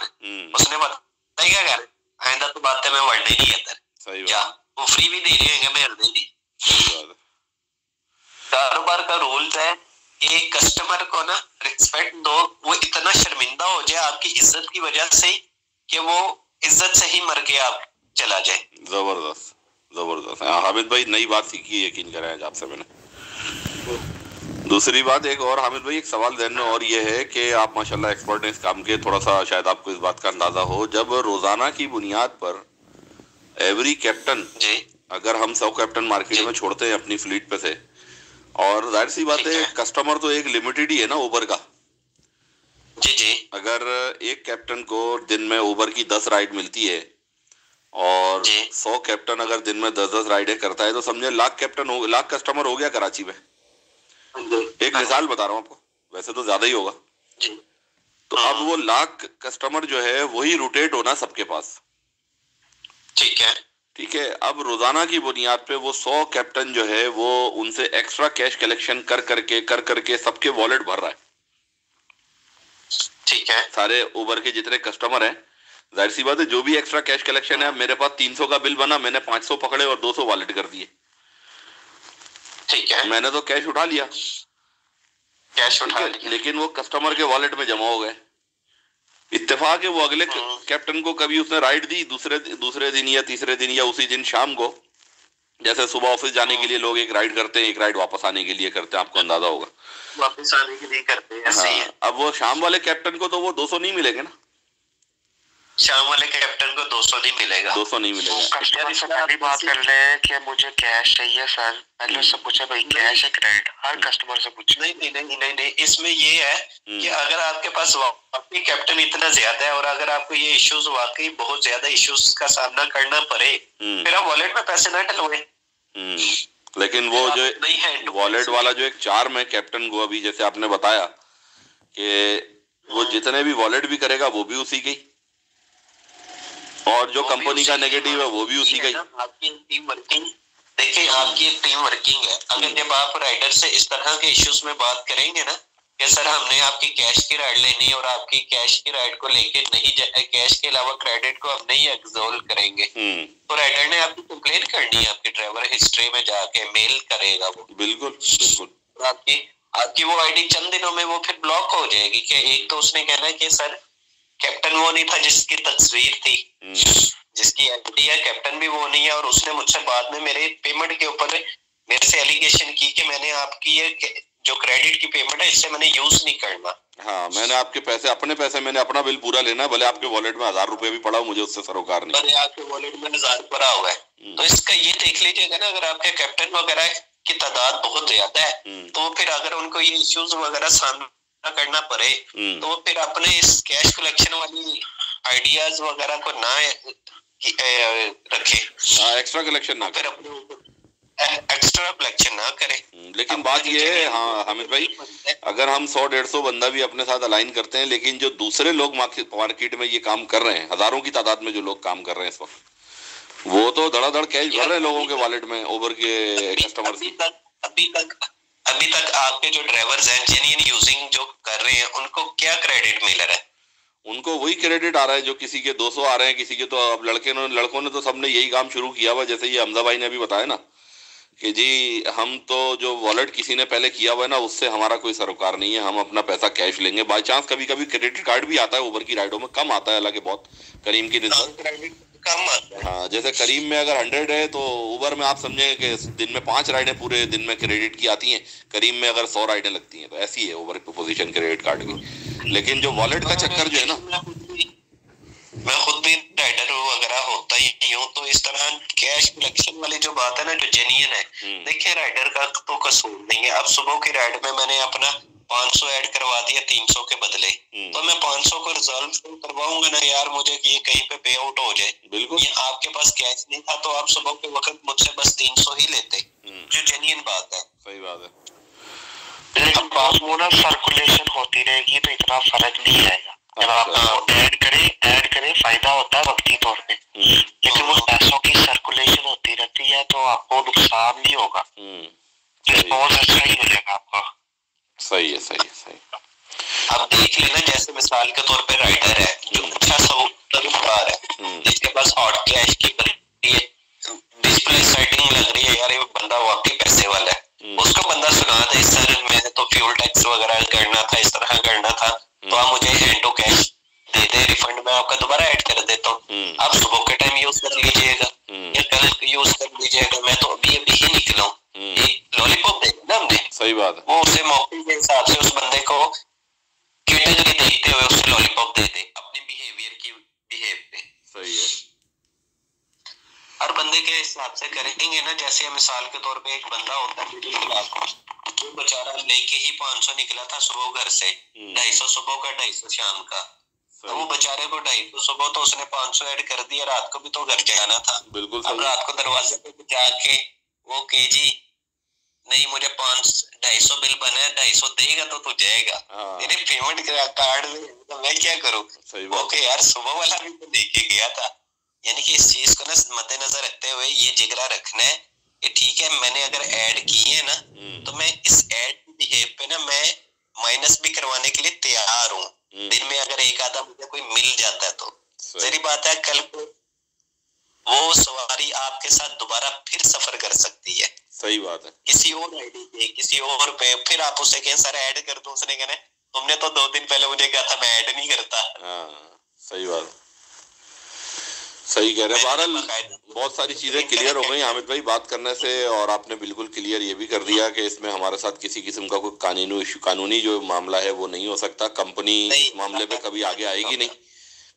[SPEAKER 2] उसने पता क्या कर आइंदा तो बातें में बढ़ने नहीं अंदर क्या, वो फ्री भी दे रहे हैं मेरे दी। कारोबार का रूल्स है कि कस्टमर को ना रिस्पेक्ट दो, वो इतना शर्मिंदा हो जाए आपकी इज्जत की वजह से कि वो इज्जत से ही मर के आप चला जाए।
[SPEAKER 1] जबरदस्त जबरदस्त। हामिद भाई नई बात सीखी, यकीन करें आज आपसे मैंने। दूसरी बात एक और हामिद भाई, एक सवाल ध्यान में और ये है कि आप माशाल्लाह एक्सपर्ट हैं इस काम के, थोड़ा सा शायद आपको इस बात का अंदाजा हो, जब रोजाना की बुनियाद पर एवरी कैप्टन, अगर हम 100 कैप्टन मार्केट में छोड़ते हैं अपनी फ्लीट पे से, और जाहिर सी बात है कस्टमर तो एक लिमिटेड ही है ना उबर का।
[SPEAKER 2] जी।
[SPEAKER 1] अगर एक कैप्टन को दिन में उबर की 10 राइड मिलती है और 100 कैप्टन अगर दिन में 10-10 राइडें करता है, तो समझे लाख कस्टमर हो गया कराची में। एक मिसाल बता रहा हूँ आपको, वैसे तो ज्यादा ही होगा। तो अब वो लाख कस्टमर जो है वही रोटेट होना सबके पास, ठीक है। अब रोजाना की बुनियाद पे वो 100 कैप्टन जो है वो उनसे एक्स्ट्रा कैश कलेक्शन कर करके सबके वॉलेट भर रहा है,
[SPEAKER 2] ठीक है।
[SPEAKER 1] सारे उबर के जितने कस्टमर हैं, जाहिर सी बात है जो भी एक्स्ट्रा कैश कलेक्शन है, मेरे पास 300 का बिल बना, मैंने 500 पकड़े और 200 वॉलेट कर दिए,
[SPEAKER 2] ठीक है।
[SPEAKER 1] मैंने तो कैश उठा लिया, लेकिन वो कस्टमर के वॉलेट में जमा हो गए। इत्तेफाक है वो अगले कैप्टन को कभी उसने राइड दी दूसरे दिन या तीसरे दिन या उसी दिन शाम को, जैसे सुबह ऑफिस जाने के लिए लोग एक राइड करते हैं, एक राइड वापस आने के लिए करते हैं, आपको अंदाजा होगा
[SPEAKER 2] वापस आने के लिए करते हैं।
[SPEAKER 1] हाँ, अब वो शाम वाले कैप्टन को तो वो 200 नहीं मिलेंगे ना,
[SPEAKER 2] शाम वाले कैप्टन को 200 नहीं मिलेगा,
[SPEAKER 1] 200 नहीं मिलेगा।
[SPEAKER 2] तो कस्टमर से पहली बात कर ले कि मुझे कैश चाहिए सर, पहले उससे पूछे भाई कैश है क्रेडिट, हर कस्टमर से पूछे। नहीं, इसमें ये है कि अगर आपके पास वाकई कैप्टन इतना ज्यादा है और अगर आपको ये इश्यूज वाकई बहुत ज्यादा इश्यूज का सामना करना पड़े, फिर आप वॉलेट में पैसे ना डलवाएं।
[SPEAKER 1] लेकिन वो जो वॉलेट वाला जो एक चार्म है कैप्टन को, अभी जैसे आपने बताया कि वो जितने भी वॉलेट भी करेगा वो भी उसी की, और जो कंपनी का नेगेटिव है वो भी उसी का ही।
[SPEAKER 2] आपकी टीम वर्किंग, देखिए आपकी एक टीम वर्किंग है। अगर जब आप राइडर से इस तरह के इश्यूज में बात करेंगे ना कि सर हमने आपकी कैश की राइड लेनी है और आपकी कैश की राइड को लेके नहीं, कैश के अलावा क्रेडिट को हम नहीं एक्सोल्व करेंगे, तो राइडर ने आपकी कंप्लेन करनी है, आपकी ड्राइवर हिस्ट्री में जाके मेल करेगा वो।
[SPEAKER 1] बिल्कुल बिल्कुल।
[SPEAKER 2] आपकी वो आईडी चंद दिनों में वो फिर ब्लॉक हो जाएगी कि एक तो उसने कहना है कि सर कैप्टन वो नहीं था जिसकी तस्वीर थी, जिसकी आईडी है, कैप्टन भी वो नहीं है, और उसने मुझसे बाद में मेरे पेमेंट के ऊपर मेरे से एलिगेशन की कि मैंने आपकी ये जो क्रेडिट की पेमेंट है इससे मैंने यूज नहीं करना।
[SPEAKER 1] हाँ, मैंने आपके पैसे, अपने पैसे, मैंने अपना बिल पूरा लेना है, भले आपके वॉलेट में 1000 रुपए भी पड़ा हो, मुझे उससे सरोकार नहीं।
[SPEAKER 2] भले आपके वॉलेट में 1000 पड़ा हुआ है, तो इसका ये देख लीजिएगा ना, अगर आपके कैप्टन वगैरह की तादाद बहुत ज्यादा है, तो फिर अगर उनको ये इश्यूज वगैरह सामना करना पड़े, तो फिर अपने इस कैश कलेक्शन वाली आइडियाज वगैरह को ना रखे,
[SPEAKER 1] एक्स्ट्रा कलेक्शन ना
[SPEAKER 2] फिर अपने एक्स्ट्रा कलेक्शन ना करे।
[SPEAKER 1] लेकिन बात ये है, हाँ हामिद भाई, अगर हम 100-150 बंदा भी अपने साथ अलाइन करते हैं, लेकिन जो दूसरे लोग मार्केट में ये काम कर रहे हैं, हजारों की तादाद में जो लोग काम कर रहे हैं इस वक्त, वो तो धड़ाधड़ कैश भर रहे हैं लोगों के वॉलेट में, ओवर के कस्टमर्स।
[SPEAKER 2] अभी तक आपके जो ड्राइवर्स हैं जेन्युइन यूजिंग जो कर रहे हैं, उनको क्या क्रेडिट मिल रहा है?
[SPEAKER 1] उनको वही क्रेडिट आ रहा है जो किसी के 200 आ रहे हैं, किसी के तो अब लड़कों ने तो सबने यही काम शुरू किया हुआ, जैसे ये हमजा भाई ने अभी बताया ना कि जी हम तो जो वॉलेट किसी ने पहले किया हुआ है ना, उससे हमारा कोई सरोकार नहीं है, हम अपना पैसा कैश लेंगे। बाई चांस कभी कभी क्रेडिट कार्ड भी आता है, ओवर की राइडों में कम आता है, हालांकि बहुत करीम की निस्बत
[SPEAKER 2] कम आता है।
[SPEAKER 1] हाँ, जैसे करीम में अगर 100 है तो ओवर में आप समझेंगे कि दिन में 5 राइडें पूरे दिन में क्रेडिट की आती हैं, करीम में अगर 100 राइडें लगती हैं, तो ऐसी है ओवर पोजीशन क्रेडिट कार्ड की। लेकिन जो वॉलेट का चक्कर जो है ना,
[SPEAKER 2] मैं खुद भी राइडर वगैरह होता ही हूँ, तो इस तरह कैश कलेक्शन वाली जो बात है ना, जो जेन्युइन है, देखिए राइडर का तो कसूर नहीं है। अब सुबह की राइड में मैंने अपना 500 ऐड करवा दिया 300 के बदले, तो मैं 500 को रिजॉल्व करवाऊंगा ना यार, मुझे ये कहीं पे पे आउट हो जाए।
[SPEAKER 1] बिल्कुल,
[SPEAKER 2] ये आपके पास कैश नहीं था तो आप सुबह के वक्त मुझसे बस 300 ही लेते, जो जेन्युइन बात है।
[SPEAKER 1] सही बात है।
[SPEAKER 2] लेकिन वो ना सर्कुलेशन होती रहेगी तो इतना फर्क नहीं आएगा। जब आप ऐड करें फायदा होता है वक्ती तौर पे, लेकिन वो पैसों की सर्कुलेशन होती रहती है तो आपको नुकसान नहीं होगा, रिस्पॉन्स अच्छा ही मिलेगा आपको।
[SPEAKER 1] सही है, सही है, सही।
[SPEAKER 2] आप देख लेना, जैसे मिसाल के तौर पे राइडर है जो अच्छा तरीकेकार है, जिसके पास हॉट कैश की डिस्प्ले सेटिंग लग रही है, यार ये बंदा वाकई पैसे वाला है, उसको बंदा सुना दे सर मैंने तो फ्यूल टैक्स वगैरह करना था, इस तरह करना था, तो आप मुझे हैंड टू कैश दे दे, रिफंड में आपका दोबारा ऐड कर देता हूँ, आप सुबह के टाइम यूज कर लीजिएगा या कल यूज कर लीजिएगा, मैं तो अभी ही निकला हूँ, एक लॉलीपॉप दे ना हमने।
[SPEAKER 1] सही बात है।
[SPEAKER 2] वो उसे मौके के हिसाब से उस बंदे को कैटेगरी देखते हुए उसे लॉलीपॉप दे दे अपने बिहेव पे।
[SPEAKER 1] सही है।
[SPEAKER 2] हर बंदे के हिसाब से करेंगे ना, जैसे मिसाल के तौर पे एक बंदा होता है मिडिल क्लास, वो बेचारा लेके ही 500 निकला था सुबह घर से, 250 सुबह का 250 शाम का, तो वो बेचारे को 250 सुबह तो उसने 500 ऐड कर दिया, रात को भी तो घर जाना था।
[SPEAKER 1] बिल्कुल।
[SPEAKER 2] अब रात को दरवाजे पे जाके वो के जी नहीं मुझे 250 बिल बना है, 250 देगा तो तू जाएगा, तेरे पेमेंट कार्ड में तो मैं क्या करूँ? ओके यार, सुबह वाला भी तो लेके गया था। यानी कि इस चीज को ना मद्देनजर रखते हुए ये जिगरा रखना है कि ठीक है मैंने अगर ऐड किए ना, तो मैं इस ऐड बिहेव पे ना मैं माइनस भी करवाने के लिए तैयार हूँ। दिन में अगर एक आधा मुझे कोई मिल जाता है तो जरी बात है, कल को वो सवारी आपके साथ दोबारा फिर सफर कर सकती है।
[SPEAKER 1] सही बात है।
[SPEAKER 2] किसी और आईडी पे, किसी और पे, फिर आप उसे कहें सर ऐड कर दो, उसने कहना तुमने तो 2 दिन पहले मुझे कहा था मैं ऐड नहीं करता।
[SPEAKER 1] हाँ, सही बात, सही कह रहे हैं। बहरहाल बहुत सारी चीजें क्लियर हो गई हामिद भाई बात करने से, और आपने बिल्कुल क्लियर ये भी कर दिया कि इसमें हमारे साथ किसी किस्म का कोई कानूनी जो मामला है वो नहीं हो सकता। कंपनी इस मामले पे कभी आगे आएगी नहीं,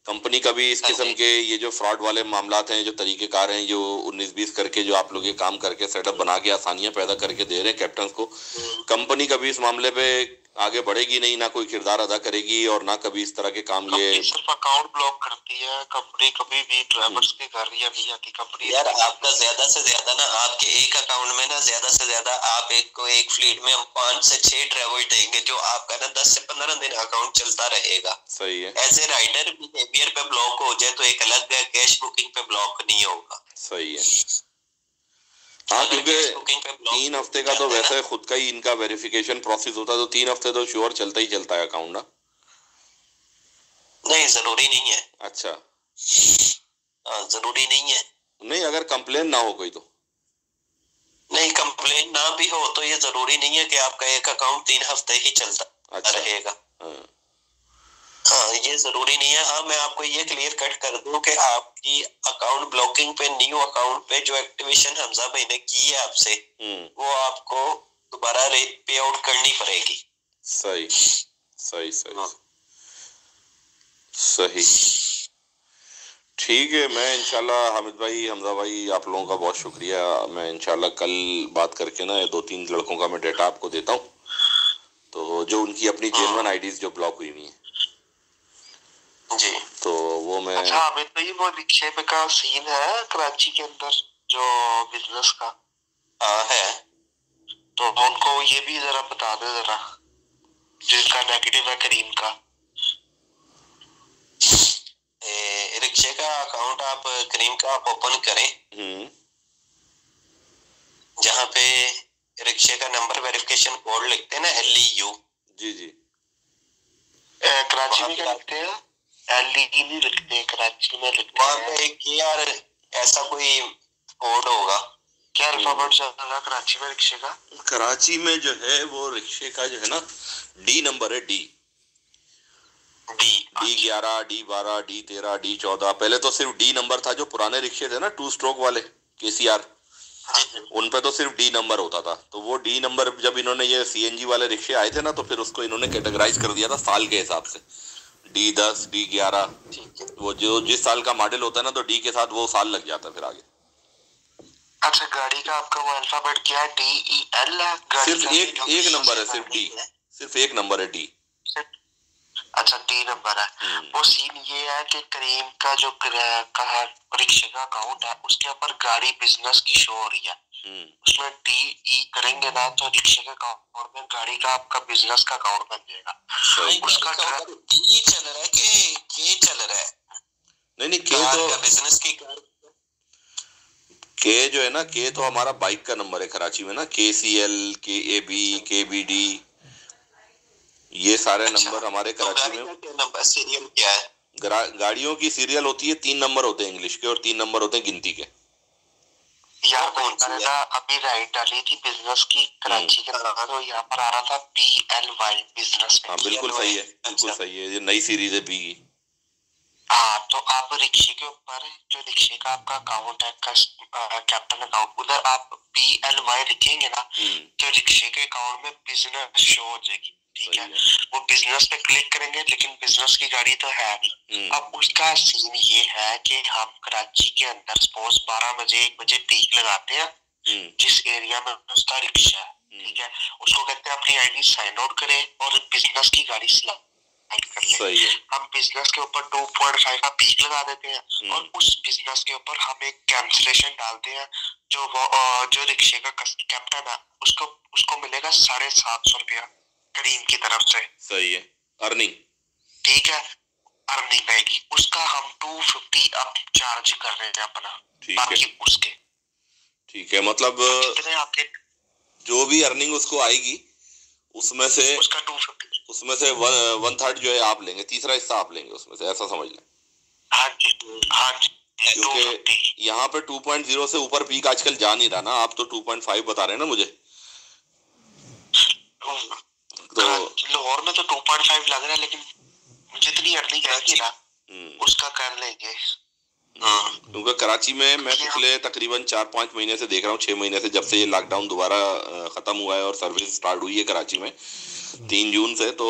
[SPEAKER 1] कंपनी का भी इस किस्म के ये जो फ्रॉड वाले मामलात हैं, जो तरीकेकार हैं, जो 19-20 करके जो आप लोग ये काम करके सेटअप बना के आसानियां पैदा करके दे रहे हैं कैप्टन को, कंपनी कभी इस मामले पे आगे बढ़ेगी नहीं, ना कोई किरदार अदा करेगी और ना कभी इस तरह के काम ये
[SPEAKER 2] सिर्फ अकाउंट ब्लॉक करती है कंपनी, कभी भी ड्राइवर्स के घर या नहीं आती कंपनी।
[SPEAKER 3] यार आपका ज्यादा से ज्यादा ना, आपके एक अकाउंट में ना ज्यादा से ज्यादा आप एक फ्लीट में हम 5 से 6 ड्राइवर देंगे, जो आपका ना 10 से 15 दिन अकाउंट चलता रहेगा।
[SPEAKER 1] सही है।
[SPEAKER 3] एज ए राइडर बिहेवियर पे ब्लॉक हो जाए तो एक अलग है, कैश बुकिंग पे ब्लॉक नहीं होगा।
[SPEAKER 1] सही है। हाँ, क्योंकि 3 हफ्ते का तो वैसे खुद का ही इनका वेरिफिकेशन प्रोसेस होता है, तो 3 हफ्ते तो श्योर चलता ही चलता है अकाउंट ना।
[SPEAKER 3] नहीं, जरूरी नहीं है।
[SPEAKER 1] अच्छा,
[SPEAKER 3] जरूरी नहीं है।
[SPEAKER 1] नहीं, अगर कंप्लेन ना हो कोई तो
[SPEAKER 3] नहीं, कंप्लेन ना भी हो तो ये जरूरी नहीं है कि आपका एक अकाउंट 3 हफ्ते ही चलता रहेगा। हाँ, ये जरूरी नहीं है। हाँ, मैं आपको ये क्लियर कट कर दूं कि आपकी अकाउंट ब्लॉकिंग पे, न्यू अकाउंट पे जो एक्टिवेशन हमजा भाई ने की है आपसे, वो आपको दोबारा पे आउट करनी पड़ेगी।
[SPEAKER 1] सही सही सही सही। ठीक है, मैं इंशाल्लाह हामिद भाई, हमजा भाई, आप लोगों का बहुत शुक्रिया। मैं इंशाल्लाह कल बात करके ना 2-3 लड़कों का मैं डेटा आपको देता हूँ, तो जो उनकी अपनी जेन्युइन आईडीज जो ब्लॉक हुई हुई है
[SPEAKER 3] जी,
[SPEAKER 1] तो वो मैं।
[SPEAKER 2] अच्छा हामिद भाई, वो रिक्शे पे का सीन है कराची के अंदर जो बिजनेस का
[SPEAKER 3] है,
[SPEAKER 2] तो उनको ये भी जरा बता दे जरा, जिसका नेगेटिव है करीम का।
[SPEAKER 3] रिक्शे का अकाउंट आप करीम का आप ओपन करें, जहाँ पे रिक्शे का नंबर वेरिफिकेशन कोड लिखते हैं ना, LEU।
[SPEAKER 1] जी जी,
[SPEAKER 2] कराची में क्या लिखते हैं? LEU नहीं लिखते हैं, कराची में लिखते हैं।
[SPEAKER 3] वहाँ पे यार ऐसा कोई कोड होगा
[SPEAKER 2] क्या अल्फाबेट चलता कराची में रिक्शे का?
[SPEAKER 1] कराची में जो है वो रिक्शे का जो है ना D नंबर है, D 11, D 12, D 13, D 14। पहले तो सिर्फ D नंबर था, जो पुराने रिक्शे थे ना 2 स्ट्रोक वाले KCR, उन पे तो सिर्फ D नंबर होता था। तो वो D नंबर जब इन्होंने ये CNG वाले रिक्शे आए थे ना, तो फिर उसको इन्होंने कैटेगराइज कर दिया था साल के हिसाब से, D10, D 11। वो जो जिस साल का मॉडल होता है ना, तो D के साथ वो साल लग जाता है फिर आगे।
[SPEAKER 2] अच्छा, गाड़ी का आपका वो अल्फाबेट क्या है? DEL है?
[SPEAKER 1] सिर्फ एक नंबर है, सिर्फ एक नंबर है, D।
[SPEAKER 2] अच्छा, D नंबर है। वो सीन ये है कि करीम का जो रिक्शे का अकाउंट है, उसके ऊपर गाड़ी बिजनेस की शो हो रही है। उसमें DE करेंगे ना, तो रिक्शे के अकाउंट में गाड़ी का आपका बिजनेस का अकाउंट बन जाएगा। उसका
[SPEAKER 3] D चल रहा है कि K चल रहा है?
[SPEAKER 1] नहीं, K तो
[SPEAKER 3] बिजनेस की
[SPEAKER 1] K जो है ना, K तो हमारा बाइक का नंबर है कराची में ना, KCL, KAB, KBD, ये सारे नंबर हमारे कराची में।
[SPEAKER 3] नंबर सीरियल क्या है?
[SPEAKER 1] गाड़ियों की सीरियल होती है, 3 नंबर होते हैं इंग्लिश के और 3 नंबर होते हैं गिनती के।
[SPEAKER 2] यार मैंने ना अभी राइड डाली थी बिजनेस की कराची के अंदर, तो यहाँ पर आ रहा था BLY बिजनेस।
[SPEAKER 1] हाँ, बिल्कुल सही है, बिल्कुल सही है, ये नई सीरीज है B की।
[SPEAKER 2] हाँ, तो आप रिक्शे के ऊपर जो रिक्शे का आपका अकाउंट है, कैप्टन अकाउंट, उधर आप BLY लिखेंगे ना, तो रिक्शे के अकाउंट में बिजनेस शो हो जाएगी। ठीक है, वो बिजनेस पे क्लिक करेंगे, लेकिन बिजनेस की गाड़ी तो है नहीं। अब उसका सीन ये है कि हम कराची के अंदर सपोज 12 बजे 1 बजे पीक लगाते हैं, जिस एरिया में उसका रिक्शा है, ठीक है, उसको कहते हैं अपनी आईडी साइन आउट करें और बिजनेस की गाड़ी सेलेक्ट कर ले। हम बिजनेस के ऊपर 2.5 का पीक लगा देते हैं और उस बिजनेस के ऊपर हम एक कैंसलेशन डालते हैं, जो रिक्शे का कैप्टन है उसको मिलेगा 750 रुपया करीम की तरफ से।
[SPEAKER 1] सही है, अर्निंग।
[SPEAKER 2] ठीक है, अर्निंग आएगी उसका, हम 250 अब चार्ज कर रहे हैं अपना, बाकी उसके।
[SPEAKER 1] ठीक है, मतलब
[SPEAKER 2] आपके
[SPEAKER 1] जो भी अर्निंग उसको आएगी उसमें से
[SPEAKER 2] उसका 250,
[SPEAKER 1] उसमें से 1/3 जो है आप लेंगे, तीसरा हिस्सा आप लेंगे उसमें से, ऐसा समझ लें।
[SPEAKER 2] हाँ जी,
[SPEAKER 1] क्योंकि यहाँ पे 2.0 से ऊपर पीक आजकल जा नहीं रहा ना, आप तो 2.5 बता रहे हैं ना मुझे।
[SPEAKER 2] तो लाहौर में तो 2.5 लग रहा है, लेकिन जितनी अर्निंग आएगी ना उसका कर लेंगे।
[SPEAKER 1] क्योंकि कराची में मैं पिछले तकरीबन 4-5 महीने से देख रहा हूँ, 6 महीने से, जब से ये लॉकडाउन दोबारा खत्म हुआ है और सर्विस स्टार्ट हुई है कराची में 3 जून से, तो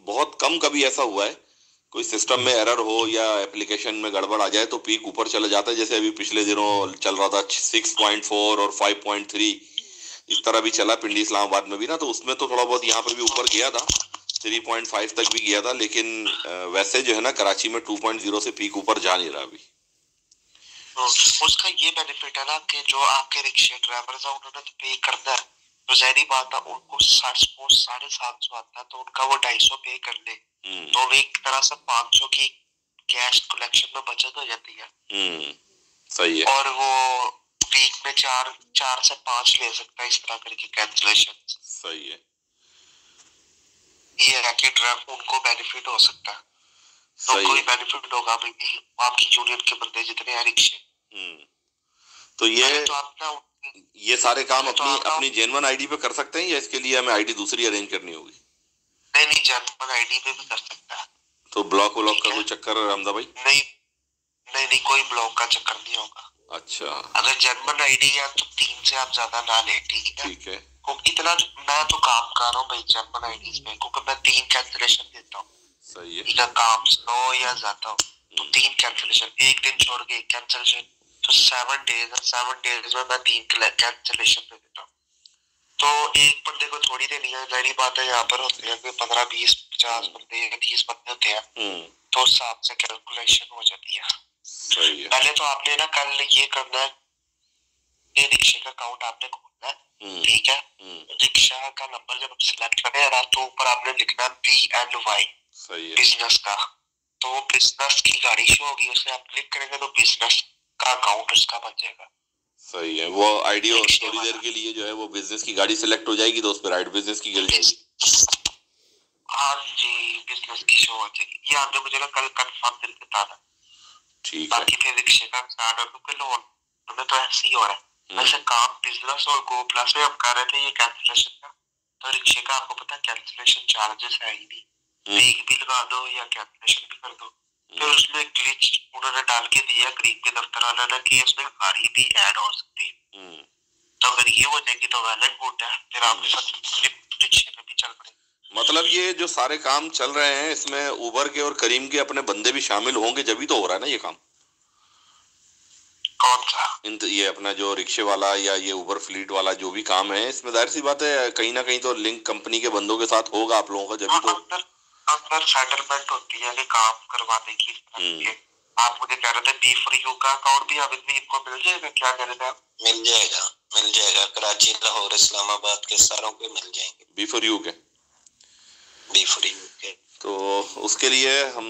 [SPEAKER 1] बहुत कम कभी ऐसा हुआ है कोई सिस्टम में एरर हो या एप्लीकेशन में गड़बड़ आ जाए तो पीक ऊपर चला जाता है, जैसे अभी पिछले दिनों चल रहा था 6.4 और 5.3, इस तरह भी चला पिंडी इस्लामाबाद में भी ना, तो उसमें तो थोड़ा बहुत यहाँ पे भी ऊपर गया था, 3.5 तक भी गया था, लेकिन वैसे जो है ना कराची में 2.0 से पीक ऊपर जा नहीं रहा अभी।
[SPEAKER 2] उसका ये बेनिफिट है ना कि जो आपके रिक्शे ड्राइवर्स हैं उन्होंने तो पे करना है, तो ज़ाहिर बात है उनको 750 आता है तो उनका वो 250 पे कर ले, तो एक तरह से 500 की कैश कलेक्शन में बचत हो जाती है।
[SPEAKER 1] सही है।
[SPEAKER 2] और वो वीक में 4 से 5 ले सकता है इस तरह करके कैंसिलेशन।
[SPEAKER 1] सही है।
[SPEAKER 2] ये है कि ड्राइवर उनको बेनिफिट हो सकता है, तो कोई बेनिफिट होगा भी आपकी यूनियन के बंदे जितने हैं रिक्शे।
[SPEAKER 1] तो ये सारे काम अपनी जेन्युइन आईडी पे कर सकते हैं या इसके लिए हमें आईडी दूसरी अरेंज करनी होगी?
[SPEAKER 2] नहीं, जेन्युइन आईडी पे भी कर सकता है।
[SPEAKER 1] तो ब्लॉक का कोई चक्कर हमदा भाई?
[SPEAKER 2] नहीं, कोई ब्लॉक का चक्कर नहीं होगा।
[SPEAKER 1] अच्छा,
[SPEAKER 2] अगर जेन्युइन आईडी है तो 3 से आप ज्यादा ना ले, ठीक है? इतना मैं तो काम कर रहा हूँ भाई जेन्युइन आईडीज पे, क्योंकि मैं 3 कैंसिलेशन देता हूँ।
[SPEAKER 1] सही है।
[SPEAKER 2] इधर काम 100 या ज्यादा हो तो 3 कैंसिलेशन, एक दिन छोड़ के 1 कैंसिलेशन, तो 7 डेज में मैं 3 कैंसिलेशन दे देता हूँ। तो एक बंदे को थोड़ी देनी है, जाहिर बात है यहाँ पर होते हैं 15, 20, 50 बंदे या 30 बंदे होते हैं, तो 7 से कैलकुलेशन हो जाती है।
[SPEAKER 1] सही है।
[SPEAKER 2] पहले तो आपने ना कल ये करना है कि रिक्शे का अकाउंट आपने खोलना है, ठीक है? रिक्शा का नंबर जब सिलेक्ट करें ना तो ऊपर आपने लिखना BNY,
[SPEAKER 1] सही है,
[SPEAKER 2] बिजनेस का, तो बिजनेस की गाड़ी शो होगी, उसे आप क्लिक करेंगे तो बिजनेस का अकाउंट उसका बन जाएगा।
[SPEAKER 1] सही है। वो आईडी थोड़ी देर के लिए जो है वो बिजनेस की गाड़ी सिलेक्ट हो जाएगी तो उस पर राइट बिजनेस की गिर जाएगी।
[SPEAKER 2] हाँ जी, बिजनेस की शो हो जाएगी। ये आपने मुझे ना कल कंफर्म दिल बताना, ठीक है? बाकी फिर रिक्शे का स्टार्ट हो, क्योंकि लोन में तो ऐसे ही हो रहा है। वैसे काम बिजनेस और गो प्लस में हम कर रहे थे ये कैंसिलेशन का, तो रिक्शे का आपको पता है कैंसिलेशन चार्जेस है ही नहीं, वीक भी लगा दो या कैंसिलेशन भी कर दो। फिर उसमें ग्लिच उन्होंने डाल के दिया करीब के दफ्तर वाले ने कि इसमें गाड़ी भी ऐड हो सकती है, तो अगर ये हो जाएगी तो वेल एंड गुड है, फिर आप रिक्शे पे भी चल पड़े। मतलब
[SPEAKER 1] ये जो सारे काम चल रहे हैं इसमें उबर के और करीम के अपने बंदे भी शामिल होंगे, जब ही तो हो रहा है ना ये काम।
[SPEAKER 2] कौन सा?
[SPEAKER 1] ये अपना जो रिक्शे वाला या ये उबर फ्लीट वाला जो भी काम है, इसमें जाहिर सी बात है कहीं ना कहीं तो लिंक कंपनी के बंदों के साथ होगा आप लोगों का, जब ही तो
[SPEAKER 2] अंदर सेटलमेंट होती है कि काम करवाने की। आप मुझे कह रहे थे B4U का अकाउंट भी अभी भी इनको मिल जाएगा, क्या कह रहे थे आप?
[SPEAKER 3] मिल जाएगा कराची, लाहौर, इस्लामाबाद के सारों को मिल जाएंगे
[SPEAKER 1] B4U के। तो उसके लिए हम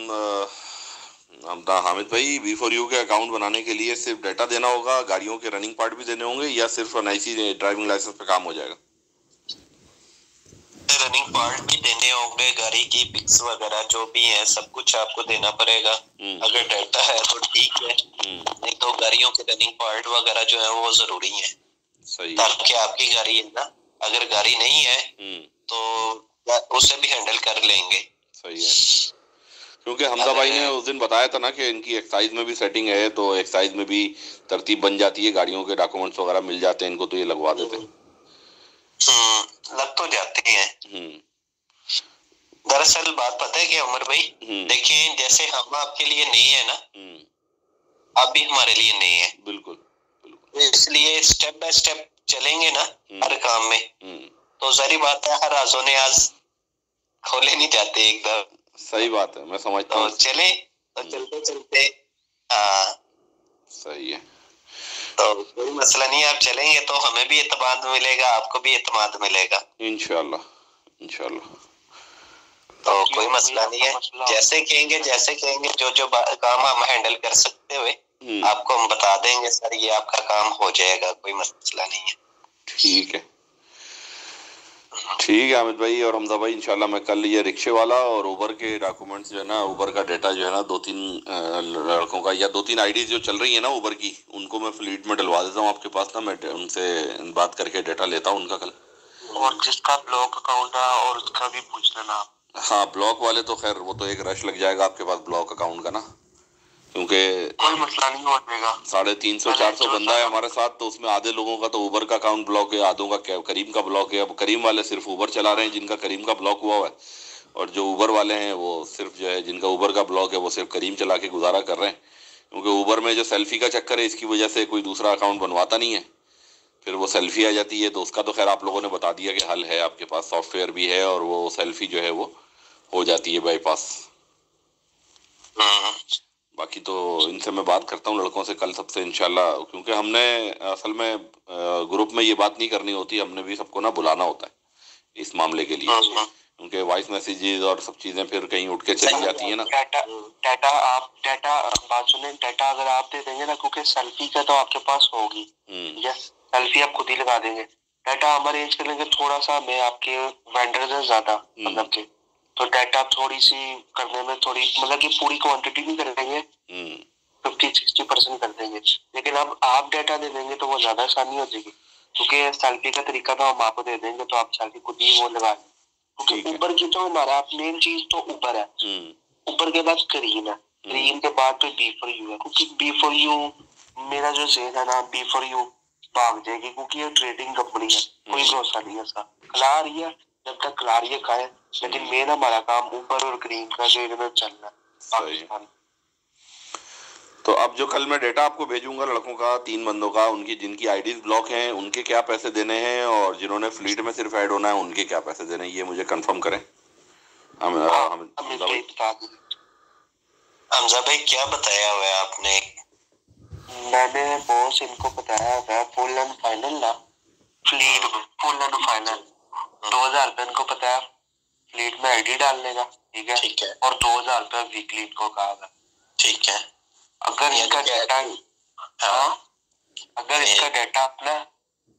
[SPEAKER 1] हामिद भाई B4U के अकाउंट बनाने के लिए सिर्फ डाटा देना होगा, गाड़ियों के रनिंग पार्ट भी देने होंगे, या सिर्फ NIC ड्राइविंग लाइसेंस पे काम हो जाएगा?
[SPEAKER 3] रनिंग पार्ट भी देने होंगे, गाड़ी की पिक्स वगैरह जो भी है सब कुछ आपको देना पड़ेगा। अगर डाटा है तो ठीक है, नहीं तो गाड़ियों के रनिंग पार्ट वगैरह जो है वो जरूरी है।
[SPEAKER 1] सही है।
[SPEAKER 3] ताकि आपकी गाड़ी है ना, अगर गाड़ी नहीं है तो उसे भी हैंडल कर लेंगे।
[SPEAKER 1] सही है, क्योंकि हमदा भाई ने उस दिन बताया था ना कि इनकी एक्साइज में भी सेटिंग है, तो एक्साइज में भी तरतीब बन जाती है, गाड़ियों के डॉक्यूमेंट्स वगैरह मिल जाते हैं इनको, तो ये लगवा देते हैं।
[SPEAKER 3] लग तो जाते हैं। दरअसल बात पता है कि उमर भाई, देखिए जैसे हम आपके लिए नहीं है ना, आप भी हमारे लिए नहीं है।
[SPEAKER 1] बिल्कुल।
[SPEAKER 3] इसलिए स्टेप बाय स्टेप चलेंगे ना हर काम में, तो सारी बात है हर आजो ने आज खोले नहीं जाते एकदम।
[SPEAKER 1] सही बात है, मैं समझता हूँ।
[SPEAKER 3] तो चले तो चलते हाँ
[SPEAKER 1] सही है,
[SPEAKER 3] तो कोई मसला नहीं, आप चलेंगे तो हमें भी एतमाद मिलेगा, आपको भी एतमाद मिलेगा इंशाल्लाह। तो कोई मसला नहीं है, जैसे कहेंगे जो काम हम हैंडल कर सकते हुए आपको हम बता देंगे सर ये आपका काम हो जाएगा, कोई मसला नहीं है।
[SPEAKER 1] ठीक है हामिद भाई और हमदा भाई, इंशाल्लाह मैं कल ये रिक्शे वाला और उबर के डॉक्यूमेंट्स जो है ना, उबर का डाटा जो है ना, 2-3 लड़कों का या 2-3 आईडी जो चल रही है ना उबर की, उनको मैं फ्लीट में डलवा देता हूँ आपके पास ना, मैं उनसे बात करके डाटा लेता हूँ उनका कल।
[SPEAKER 2] और जिसका ब्लॉक अकाउंट है और उसका भी पूछ लेना।
[SPEAKER 1] हाँ, ब्लॉक वाले तो खैर वो तो एक रश लग जाएगा आपके पास ब्लॉक अकाउंट का ना, क्योंकि
[SPEAKER 2] कोई मसला नहीं हो जाएगा।
[SPEAKER 1] 350-400 बंदा है हमारे साथ, तो उसमें आधे लोगों का तो उबर का अकाउंट ब्लॉक है, आधों का करीम का ब्लॉक है। अब करीम वाले सिर्फ उबर चला रहे हैं, जिनका करीम का ब्लॉक हुआ है और जो ऊबर वाले हैं वो सिर्फ जो है, जिनका ऊबर का ब्लॉक है, वो सिर्फ करीम चला के गुजारा कर रहे हैं, क्योंकि ऊबर में जो सेल्फी का चक्कर है, इसकी वजह से कोई दूसरा अकाउंट बनवाता नहीं है, फिर वो सेल्फी आ जाती है। तो उसका तो खैर आप लोगों ने बता दिया कि हल है, आपके पास सॉफ्टवेयर भी है और वो सेल्फी जो है वो हो जाती है बाईपास। बाकी तो इनसे मैं बात करता हूँ लड़कों से कल सबसे इंशाल्लाह, क्योंकि हमने असल में ग्रुप में ये बात नहीं करनी होती, हमने भी सबको ना बुलाना होता है इस मामले के लिए, क्योंकि वॉइस मैसेजेस और सब चीजें फिर कहीं उठ के चली जाती है ना।
[SPEAKER 2] डाटा बात सुने, डाटा अगर आप दे देंगे ना, क्योंकि सेल्फी का तो आपके पास होगी, यस सेल्फी आप खुद ही लगा देंगे, डाटा हम अरेंज कर लेंगे थोड़ा सा, मैं आपके वेंडर से ज्यादा मतलब के, तो डाटा थोड़ी सी करने में थोड़ी मतलब कि पूरी क्वांटिटी भी कर देंगे, 50-60% कर देंगे, लेकिन अब आप डाटा दे देंगे तो वो ज्यादा आसानी हो जाएगी, क्योंकि सेल्फी का तरीका तो हम आपको दे देंगे, तो आप सेल्फी खुद ही वो लगा दें, क्योंकि ऊबर की तो हमारा मेन चीज तो ऊबर है, ऊबर के बाद करीम है, करीम के बाद तो बी फॉर यू है, क्योंकि बी फॉर यू मेरा जो सेल है ना, बी फॉर यू भाग जाएगी, क्योंकि ये ट्रेडिंग कंपनी है, कोई भरोसा नहीं है उसका, खिला रही है जब तक खिला रही है खाए, लेकिन मेन हमारा काम ऊबर और करीम का जो इधर चल रहा है पाकिस्तान।
[SPEAKER 1] तो अब जो कल मैं डेटा आपको भेजूंगा लड़कों का, 3 बंदों का, उनकी जिनकी आईडीज ब्लॉक हैं उनके क्या पैसे देने हैं, और जिन्होंने फ्लीट में सिर्फ ऐड होना है उनके क्या पैसे देने हैं, ये मुझे कंफर्म करें।
[SPEAKER 3] हमजा भाई क्या बताया हुआ है आपने?
[SPEAKER 2] मैंने बॉस इनको बताया हुआ फुल एंड फाइनल ना, फ्लीट में फुल एंड फाइनल 2000 रुपये इनको बताया फ्लीट में आईडी डालने का, ठीक है, और 2000 रुपये वीकली इनको कहा था,
[SPEAKER 3] ठीक है।
[SPEAKER 2] अगर इनका डाटा अगर इनका डाटा अपना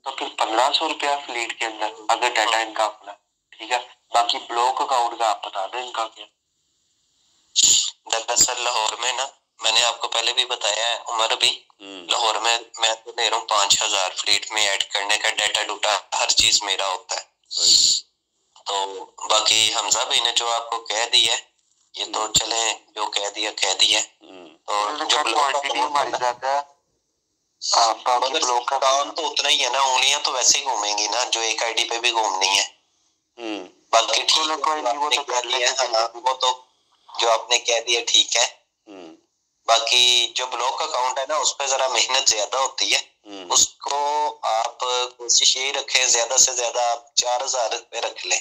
[SPEAKER 2] तो फिर 1500 रुपया फ्लीट के अंदर, अगर डाटा इनका अपना, ठीक है, बाकी ब्लॉक अकाउंट का आप बता दें इनका क्या।
[SPEAKER 3] दरअसल लाहौर में ना, मैंने आपको पहले भी बताया है, उमर भी, लाहौर में मैं तो दे रहा हूँ 5000 फ्लीट में ऐड करने का, डाटा डूटा हर चीज मेरा होता है। तो बाकी हमजा भाई ने जो आपको कह दिया ये तो चले, जो कह दिया तो जो क्वांटिटी हमारी ज्यादा है, मगर काम तो उतना ही है ना, उंगलियां तो वैसे ही घूमेंगी ना, जो एक आईडी पे भी घूमनी है। बाकी ठीक है, वो तो जो आपने कह दिया ठीक है। बाकी जो ब्लॉक अकाउंट है ना, उस पर जरा मेहनत ज्यादा होती है, उसको आप कोशिश यही रखें ज्यादा से ज्यादा आप 4000 रुपये रख लें,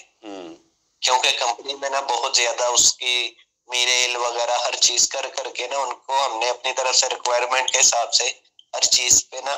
[SPEAKER 3] क्योंकि कंपनी में ना बहुत ज्यादा उसकी मेल वगैरह हर चीज कर करके ना, उनको हमने अपनी तरफ से रिक्वायरमेंट के हिसाब से हर चीज पे ना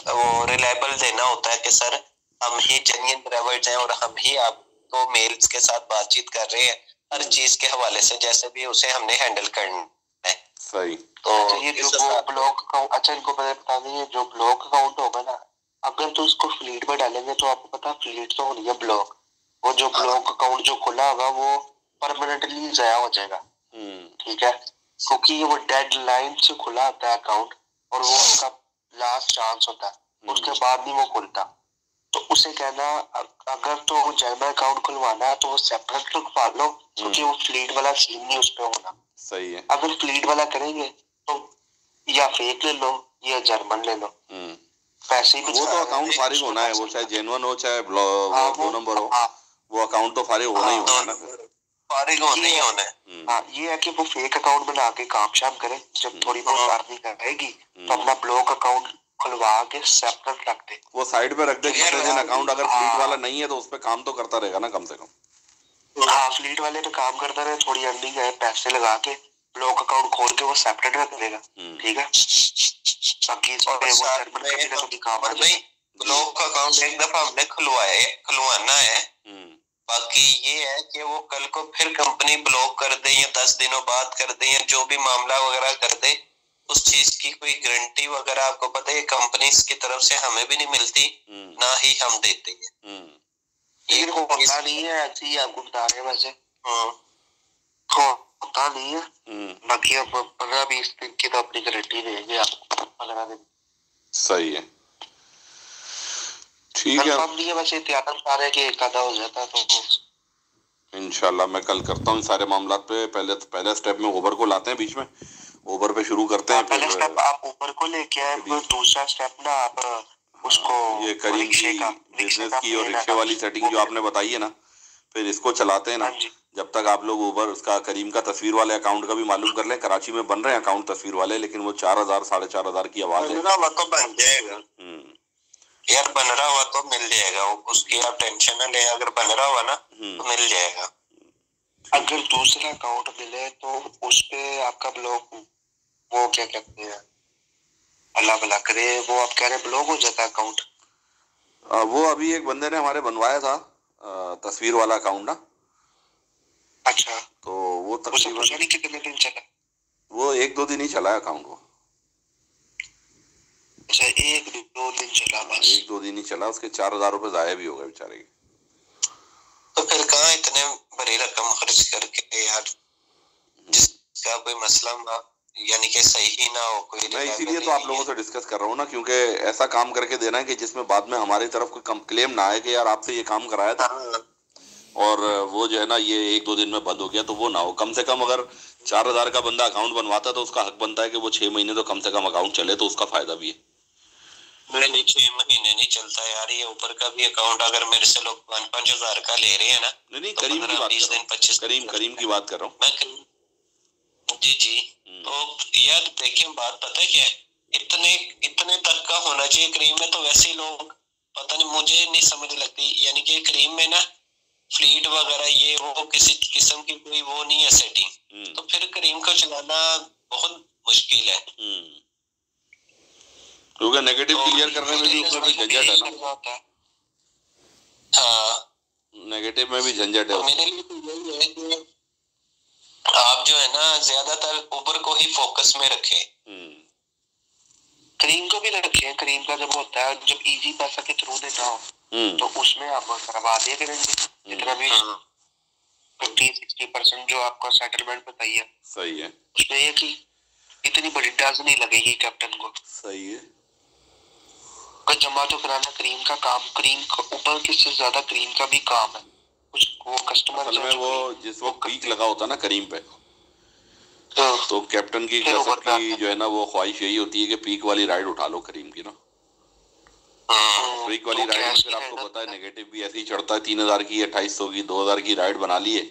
[SPEAKER 3] वो रिलायबल देना होता है कि सर हम ही जेन्युइन ड्राइवर्स हैं और हम ही आपको मेल्स के साथ बातचीत कर रहे हैं हर चीज के हवाले से, जैसे भी उसे हमने हैंडल करना है।
[SPEAKER 1] सही।
[SPEAKER 2] तो ये जो ब्लॉक अकाउंट, अच्छा इनको बता दें, जो ब्लॉक अकाउंट होगा ना, अगर तो उसको फ्लीट में डालेंगे तो आपको पता फ्लीट तो होनी है ब्लॉक, वो जो ब्लॉक अकाउंट जो खुला होगा वो परमानेंटली जाया हो जाएगा, ठीक है, क्योंकि वो डेडलाइन से खुला होता है अकाउंट और वो उसका लास्ट चांस होता है, उसके बाद नहीं वो खुलता। तो उसे कहना अगर तो जर्मन अकाउंट खुलवाना है तो वो सेपरेट रखवा लो, क्योंकि वो फ्लीट वाला सीन नहीं उस पे होना।
[SPEAKER 1] सही है।
[SPEAKER 2] अगर फ्लीट वाला करेंगे तो या फेक ले लो या जर्मन ले लो, पैसे ही
[SPEAKER 1] वो तो अकाउंट फारिग होना है, वो चाहे जेन्युइन हो चाहे 2 नंबर हो, वो अकाउंट तो फारिग होना ही होना ना,
[SPEAKER 3] फारिग होना ही होना है।
[SPEAKER 2] हाँ, ये है कि वो फेक अकाउंट बना के काम शाम करे, जब थोड़ी बहुत अर्निंग रहेगी तो अपना ब्लॉक अकाउंट खुलवा के सेपरेट रख दे,
[SPEAKER 1] वो साइड पे रख दे, किसी दिन अकाउंट अगर फ्लीट वाला नहीं है तो उस पे काम तो करता रहेगा ना कम से कम।
[SPEAKER 2] हाँ, फ्लीट वाले पे काम करता रहे, थोड़ी अर्निंग है, पैसे लगा के ब्लॉक अकाउंट खोल के वो सेपरेट रख देगा, ठीक है। बाकी
[SPEAKER 3] ब्लॉक अकाउंट एक दफा हमने खुलवाना है, बाकी ये है कि वो कल को फिर कंपनी ब्लॉक कर दे या 10 दिनों बाद कर दे या जो भी मामला वगैरह कर दे, उस चीज की कोई गारंटी वगैरह आपको पता है कंपनी की तरफ से हमें भी नहीं मिलती, ना ही हम देते हैं।
[SPEAKER 2] ये होता नहीं है, ऐसे ही आपको बता रहे हैं वैसे होता नहीं है। बाकी अब 15-20 दिन की तो अपनी गारंटी देंगे आपको, 15 दिन।
[SPEAKER 1] सही है, ठीक है।
[SPEAKER 2] वैसे त्यागन सारे के एक आधा हो जाता तो
[SPEAKER 1] इंशाल्लाह मैं कल करता हूँ सारे मामला पे। पहले स्टेप में ऊबर को लाते हैं, बीच में ऊबर पे शुरू करते हैं।
[SPEAKER 2] पहले स्टेप आप ऊबर को लेके आए, दूसरा स्टेप ना आप उसको
[SPEAKER 1] ये करीम की बिजनेस की और रिक्शे वाली सेटिंग जो आपने बताई है ना, फिर इसको चलाते हैं ना, जब तक आप लोग ऊबर उसका करीम का तस्वीर वाले अकाउंट का भी मालूम कर लें। कराची में बन रहे हैं अकाउंट तस्वीर वाले, लेकिन वो 4,000 4,500 की आवाज है।
[SPEAKER 3] बन रहा हुआ तो बन जाएगा यार, बन रहा हुआ तो मिल जाएगा, उसकी आप टेंशन न लें। अगर बन रहा हुआ ना तो मिल जाएगा।
[SPEAKER 2] अगर दूसरा अकाउंट मिले तो उस पे आपका ब्लॉक, वो क्या कहते हैं, अल्लाह भला करे, वो आप कह रहे हैं ब्लॉक हो जाता है अकाउंट?
[SPEAKER 1] वो अभी एक बंदे ने हमारे बनवाया था तस्वीर वाला अकाउंट ना।
[SPEAKER 2] अच्छा,
[SPEAKER 1] तो वो तकरीबन
[SPEAKER 2] कितने दिन चला?
[SPEAKER 1] वो 1-2 दिन ही चला है अकाउंट वो।
[SPEAKER 2] अच्छा, 1-2 दिन चला बस?
[SPEAKER 1] 1-2 दिन ही चला, उसके 4,000 रुपए जाया भी हो गए बेचारे के।
[SPEAKER 3] तो फिर कहाँ इतने बड़ी रकम खर्च करके यार, जिसका कोई मसला यानी कि सही ना हो कोई।
[SPEAKER 1] मैं इसीलिए तो आप लोगों से डिस्कस कर रहा हूँ ना, क्योंकि ऐसा काम करके देना है कि जिसमें बाद में हमारी तरफ कोई क्लेम ना आए कि यार आपसे ये काम कराया था और वो जो है ना ये 1-2 दिन में बंद हो गया, तो वो ना हो। कम से कम अगर 4,000 का बंदा अकाउंट बनवाता है तो उसका हक बनता है कि वो 6 महीने तो कम से कम अकाउंट चले, तो उसका फायदा भी है।
[SPEAKER 3] नहीं, 6 महीने नहीं चलता यार। ये ऊपर का भी अकाउंट अगर मेरे से लोग 5-5 हजार का ले रहे हैं ना,
[SPEAKER 1] नहीं करीम की बात कर रहा हूँ, करीम की बात कर रहा हूँ
[SPEAKER 3] मैं। जी तो यार देखिए, बात पता है क्या है, इतने तक का होना चाहिए क्रीम में। तो वैसे ही लोग पता नहीं, मुझे नहीं समझ लगती, यानी कि क्रीम में ना फ्लीट वगैरह ये वो किसी किस्म की कोई वो नहीं है सेटिंग, तो फिर क्रीम को चलाना बहुत मुश्किल है।
[SPEAKER 1] क्योंकि नेगेटिव क्लियर करने में भी उसमें भी झंझट है ना।
[SPEAKER 3] हाँ,
[SPEAKER 1] नेगेटिव में भी झंझट है।
[SPEAKER 3] मेरे लिए तो यही है कि आप जो है ना ज्यादातर ऊपर को ही फोकस में रखें।
[SPEAKER 2] क्रीम को भी रखें। क्रीम का जब होता है, जब इजी पैसा के थ्रू देना हो तो उसमें आप करवा दिया करेंगे जितना भी 50-60% जो आपका सेटलमेंट बताइए।
[SPEAKER 1] सही है।
[SPEAKER 2] उसमें ये कि इतनी बड़ी डज नहीं लगेगी कैप्टन को।
[SPEAKER 1] सही है।
[SPEAKER 2] जमा तो कराना क्रीम का काम, क्रीम का ऊपर किससे ज्यादा क्रीम का भी काम है। वो कस्टमर
[SPEAKER 1] में वो जिस वक्त पीक लगा होता है ना करीम पे, तो कैप्टन की जो है ना वो ख्वाहिश यही होती है कि पीक वाली राइड उठा लो करीम की ना। पीक वाली राइड में फिर आपको पता है नेगेटिव भी ऐसे ही चढ़ता है। 3,000 की 2800 की 2,000 की राइड बना लिए,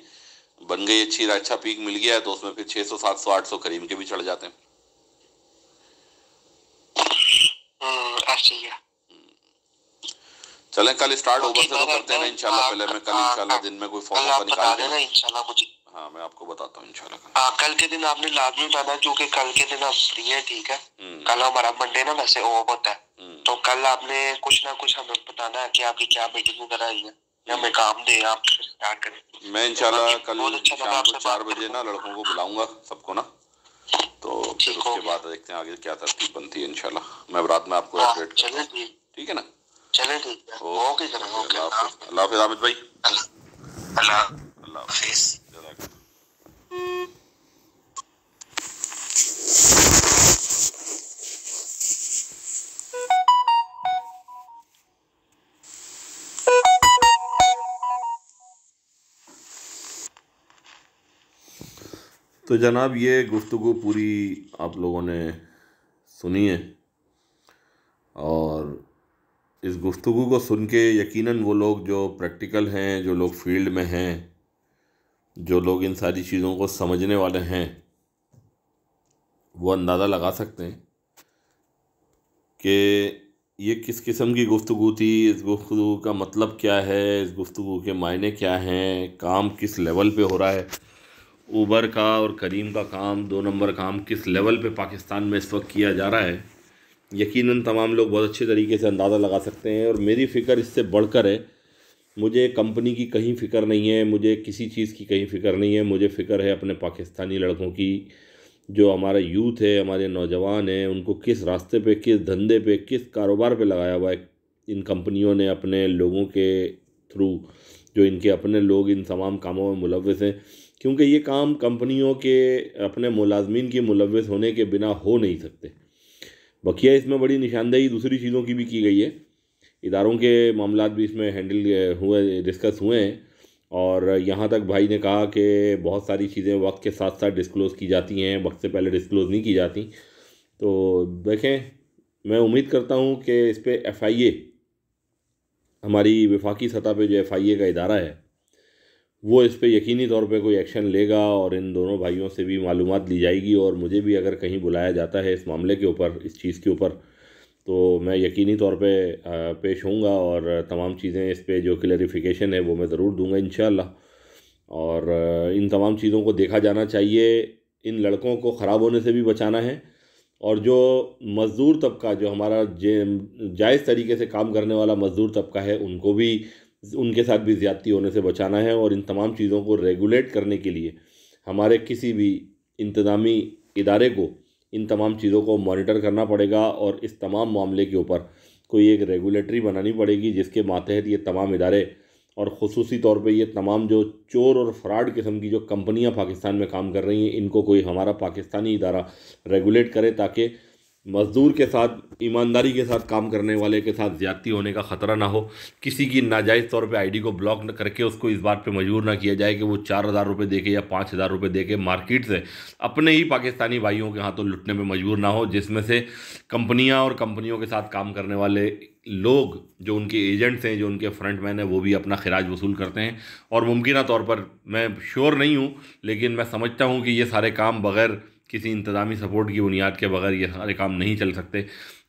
[SPEAKER 1] बन गई अच्छी, अच्छा पीक मिल गया है तो उसमें फिर 600 700 800 करीम के भी चढ़ जाते हैं। चलें कल स्टार्ट ऊबर से तो करते हैं ना इंशाल्लाह। पहले मैं कल इंशाल्लाह दिन में कोई फॉर्म का निकाल देना
[SPEAKER 2] इंशाल्लाह मुझे।
[SPEAKER 1] हाँ, मैं आपको बताता हूँ इंशाल्लाह।
[SPEAKER 2] कल के दिन आपने लाजमी बताना, क्योंकि कल के दिन आप फ्री हैं, ठीक है। कल हमारा मंडे ना वैसे ऑफ होता है, तो कल आपने कुछ ना कुछ हमें बताना है कि आपकी क्या मीटिंग वगैरह आई है, हमें काम दे, आप स्टार्ट करें।
[SPEAKER 1] मैं इंशाल्लाह कल शाम को 4 बजे ना लड़कों को बुलाऊंगा सबको ना, तो फिर उसके बाद देखते हैं आगे क्या तरतीब बनती है इंशाल्लाह। मैं रात में आपको अपडेट करूंगा। ठीक है ना?
[SPEAKER 2] चले ठीक है। ओके
[SPEAKER 1] अल्लाह हाफिज़ आमिद भाई।
[SPEAKER 3] अल्लाह हाफिज़।
[SPEAKER 1] तो जनाब ये गुफ्तगू पूरी आप लोगों ने सुनी है, और इस गुफ्तगू को सुन के यकीनन वो लोग जो प्रैक्टिकल हैं, जो लोग फील्ड में हैं, जो लोग इन सारी चीज़ों को समझने वाले हैं, वो अंदाज़ा लगा सकते हैं कि ये किस किस्म की गुफ्तगू थी, इस गुफ्तगू का मतलब क्या है, इस गुफ्तगू के मायने क्या हैं, काम किस लेवल पे हो रहा है। ऊबर का और करीम का काम 2 नंबर काम किस लेवल पे पाकिस्तान में इस वक्त किया जा रहा है, यकीनन तमाम लोग बहुत अच्छे तरीके से अंदाज़ा लगा सकते हैं। और मेरी फ़िक्र इससे बढ़कर है। मुझे कंपनी की कहीं फ़िक्र नहीं है, मुझे किसी चीज़ की कहीं फ़िक्र नहीं है। मुझे फ़िक्र है अपने पाकिस्तानी लड़कों की, जो हमारा यूथ है, हमारे नौजवान हैं, उनको किस रास्ते पे, किस धंधे पे, किस कारोबार पे लगाया हुआ है इन कंपनियों ने अपने लोगों के थ्रू, जो इनके अपने लोग इन तमाम कामों में मुलव्वस हैं। क्योंकि ये काम कंपनियों के अपने मुलाजमीन के मुलव्वस होने के बिना हो नहीं सकते। बकिया इसमें बड़ी निशानदेही दूसरी चीज़ों की भी की गई है, इदारों के मामलात भी इसमें हैंडल हुए, डिस्कस हुए हैं। और यहाँ तक भाई ने कहा कि बहुत सारी चीज़ें वक्त के साथ साथ डिस्क्लोज़ की जाती हैं, वक्त से पहले डिस्क्लोज़ नहीं की जाती। तो देखें, मैं उम्मीद करता हूँ कि इस पर FIA, हमारी वफाकी सतह पे जो FIA का इदारा है, वो इस पे यकीनी तौर पे कोई एक्शन लेगा और इन दोनों भाइयों से भी मालूमात ली जाएगी, और मुझे भी अगर कहीं बुलाया जाता है इस मामले के ऊपर, इस चीज़ के ऊपर, तो मैं यकीनी तौर पे पेश होऊंगा और तमाम चीज़ें इस पे जो क्लैरिफिकेशन है वो मैं ज़रूर दूंगा इंशाअल्लाह। और इन तमाम चीज़ों को देखा जाना चाहिए, इन लड़कों को ख़राब होने से भी बचाना है, और जो मज़दूर तबका, जो हमारा जायज़ तरीके से काम करने वाला मज़दूर तबका है, उनको भी, उनके साथ भी ज़्यादती होने से बचाना है। और इन तमाम चीज़ों को रेगुलेट करने के लिए हमारे किसी भी इंतज़ामी इदारे को इन तमाम चीज़ों को मॉनिटर करना पड़ेगा, और इस तमाम मामले के ऊपर कोई एक रेगुलेटरी बनानी पड़ेगी जिसके मातहत ये तमाम इदारे, और ख़ुसूसी तौर पे ये तमाम जो चोर और फ्रॉड किस्म की जो कंपनियां पाकिस्तान में काम कर रही हैं, इनको कोई हमारा पाकिस्तानी इदारा रेगुलेट करे, ताकि मज़दूर के साथ, ईमानदारी के साथ काम करने वाले के साथ ज़्यादती होने का ख़तरा ना हो। किसी की नाजायज़ तौर पे आईडी को ब्लॉक न करके उसको इस बात पे मजबूर ना किया जाए कि वो 4,000 रुपये दे के या 5,000 रुपये दे के मार्केट से अपने ही पाकिस्तानी भाइयों के हाथों लुटने में मजबूर ना हो, जिसमें से कंपनियां और कंपनियों के साथ काम करने वाले लोग, जो उनके एजेंट्स हैं, जो उनके फ्रंटमैन हैं, वो भी अपना खराज वसूल करते हैं। और मुमकिन तौर पर, मैं श्योर नहीं हूँ, लेकिन मैं समझता हूँ कि ये सारे काम बग़ैर किसी इंतज़ामी सपोर्ट की बुनियाद के बगैर ये सारे काम नहीं चल सकते।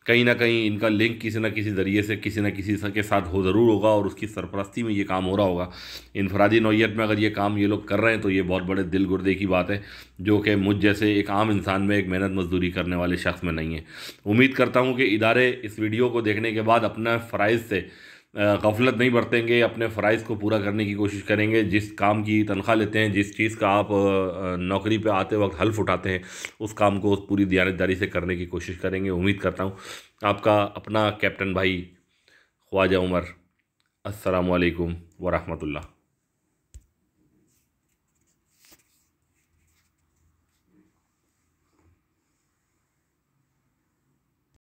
[SPEAKER 1] कहीं ना कहीं इनका लिंक किसी न किसी ज़रिए से किसी न किसी के साथ हो ज़रूर होगा, और उसकी सरपरस्ती में ये काम हो रहा होगा। इनफरादी नौइयत में अगर ये काम ये लोग कर रहे हैं तो ये बहुत बड़े दिल गुर्दे की बात है, जो कि मुझ जैसे एक आम इंसान में, एक मेहनत मजदूरी करने वाले शख्स में नहीं है। उम्मीद करता हूँ कि इदारे इस वीडियो को देखने के बाद अपना फ़राइज़ से गफलत नहीं बरतेंगे, अपने फ़राइज़ को पूरा करने की कोशिश करेंगे। जिस काम की तनख्वाह लेते हैं, जिस चीज़ का आप नौकरी पे आते वक्त हल्फ उठाते हैं, उस काम को पूरी दियानतदारी से करने की कोशिश करेंगे। उम्मीद करता हूँ आपका अपना कैप्टन भाई ख्वाजा उमर। अस्सलामु अलैकुम व रहमतुल्लाह।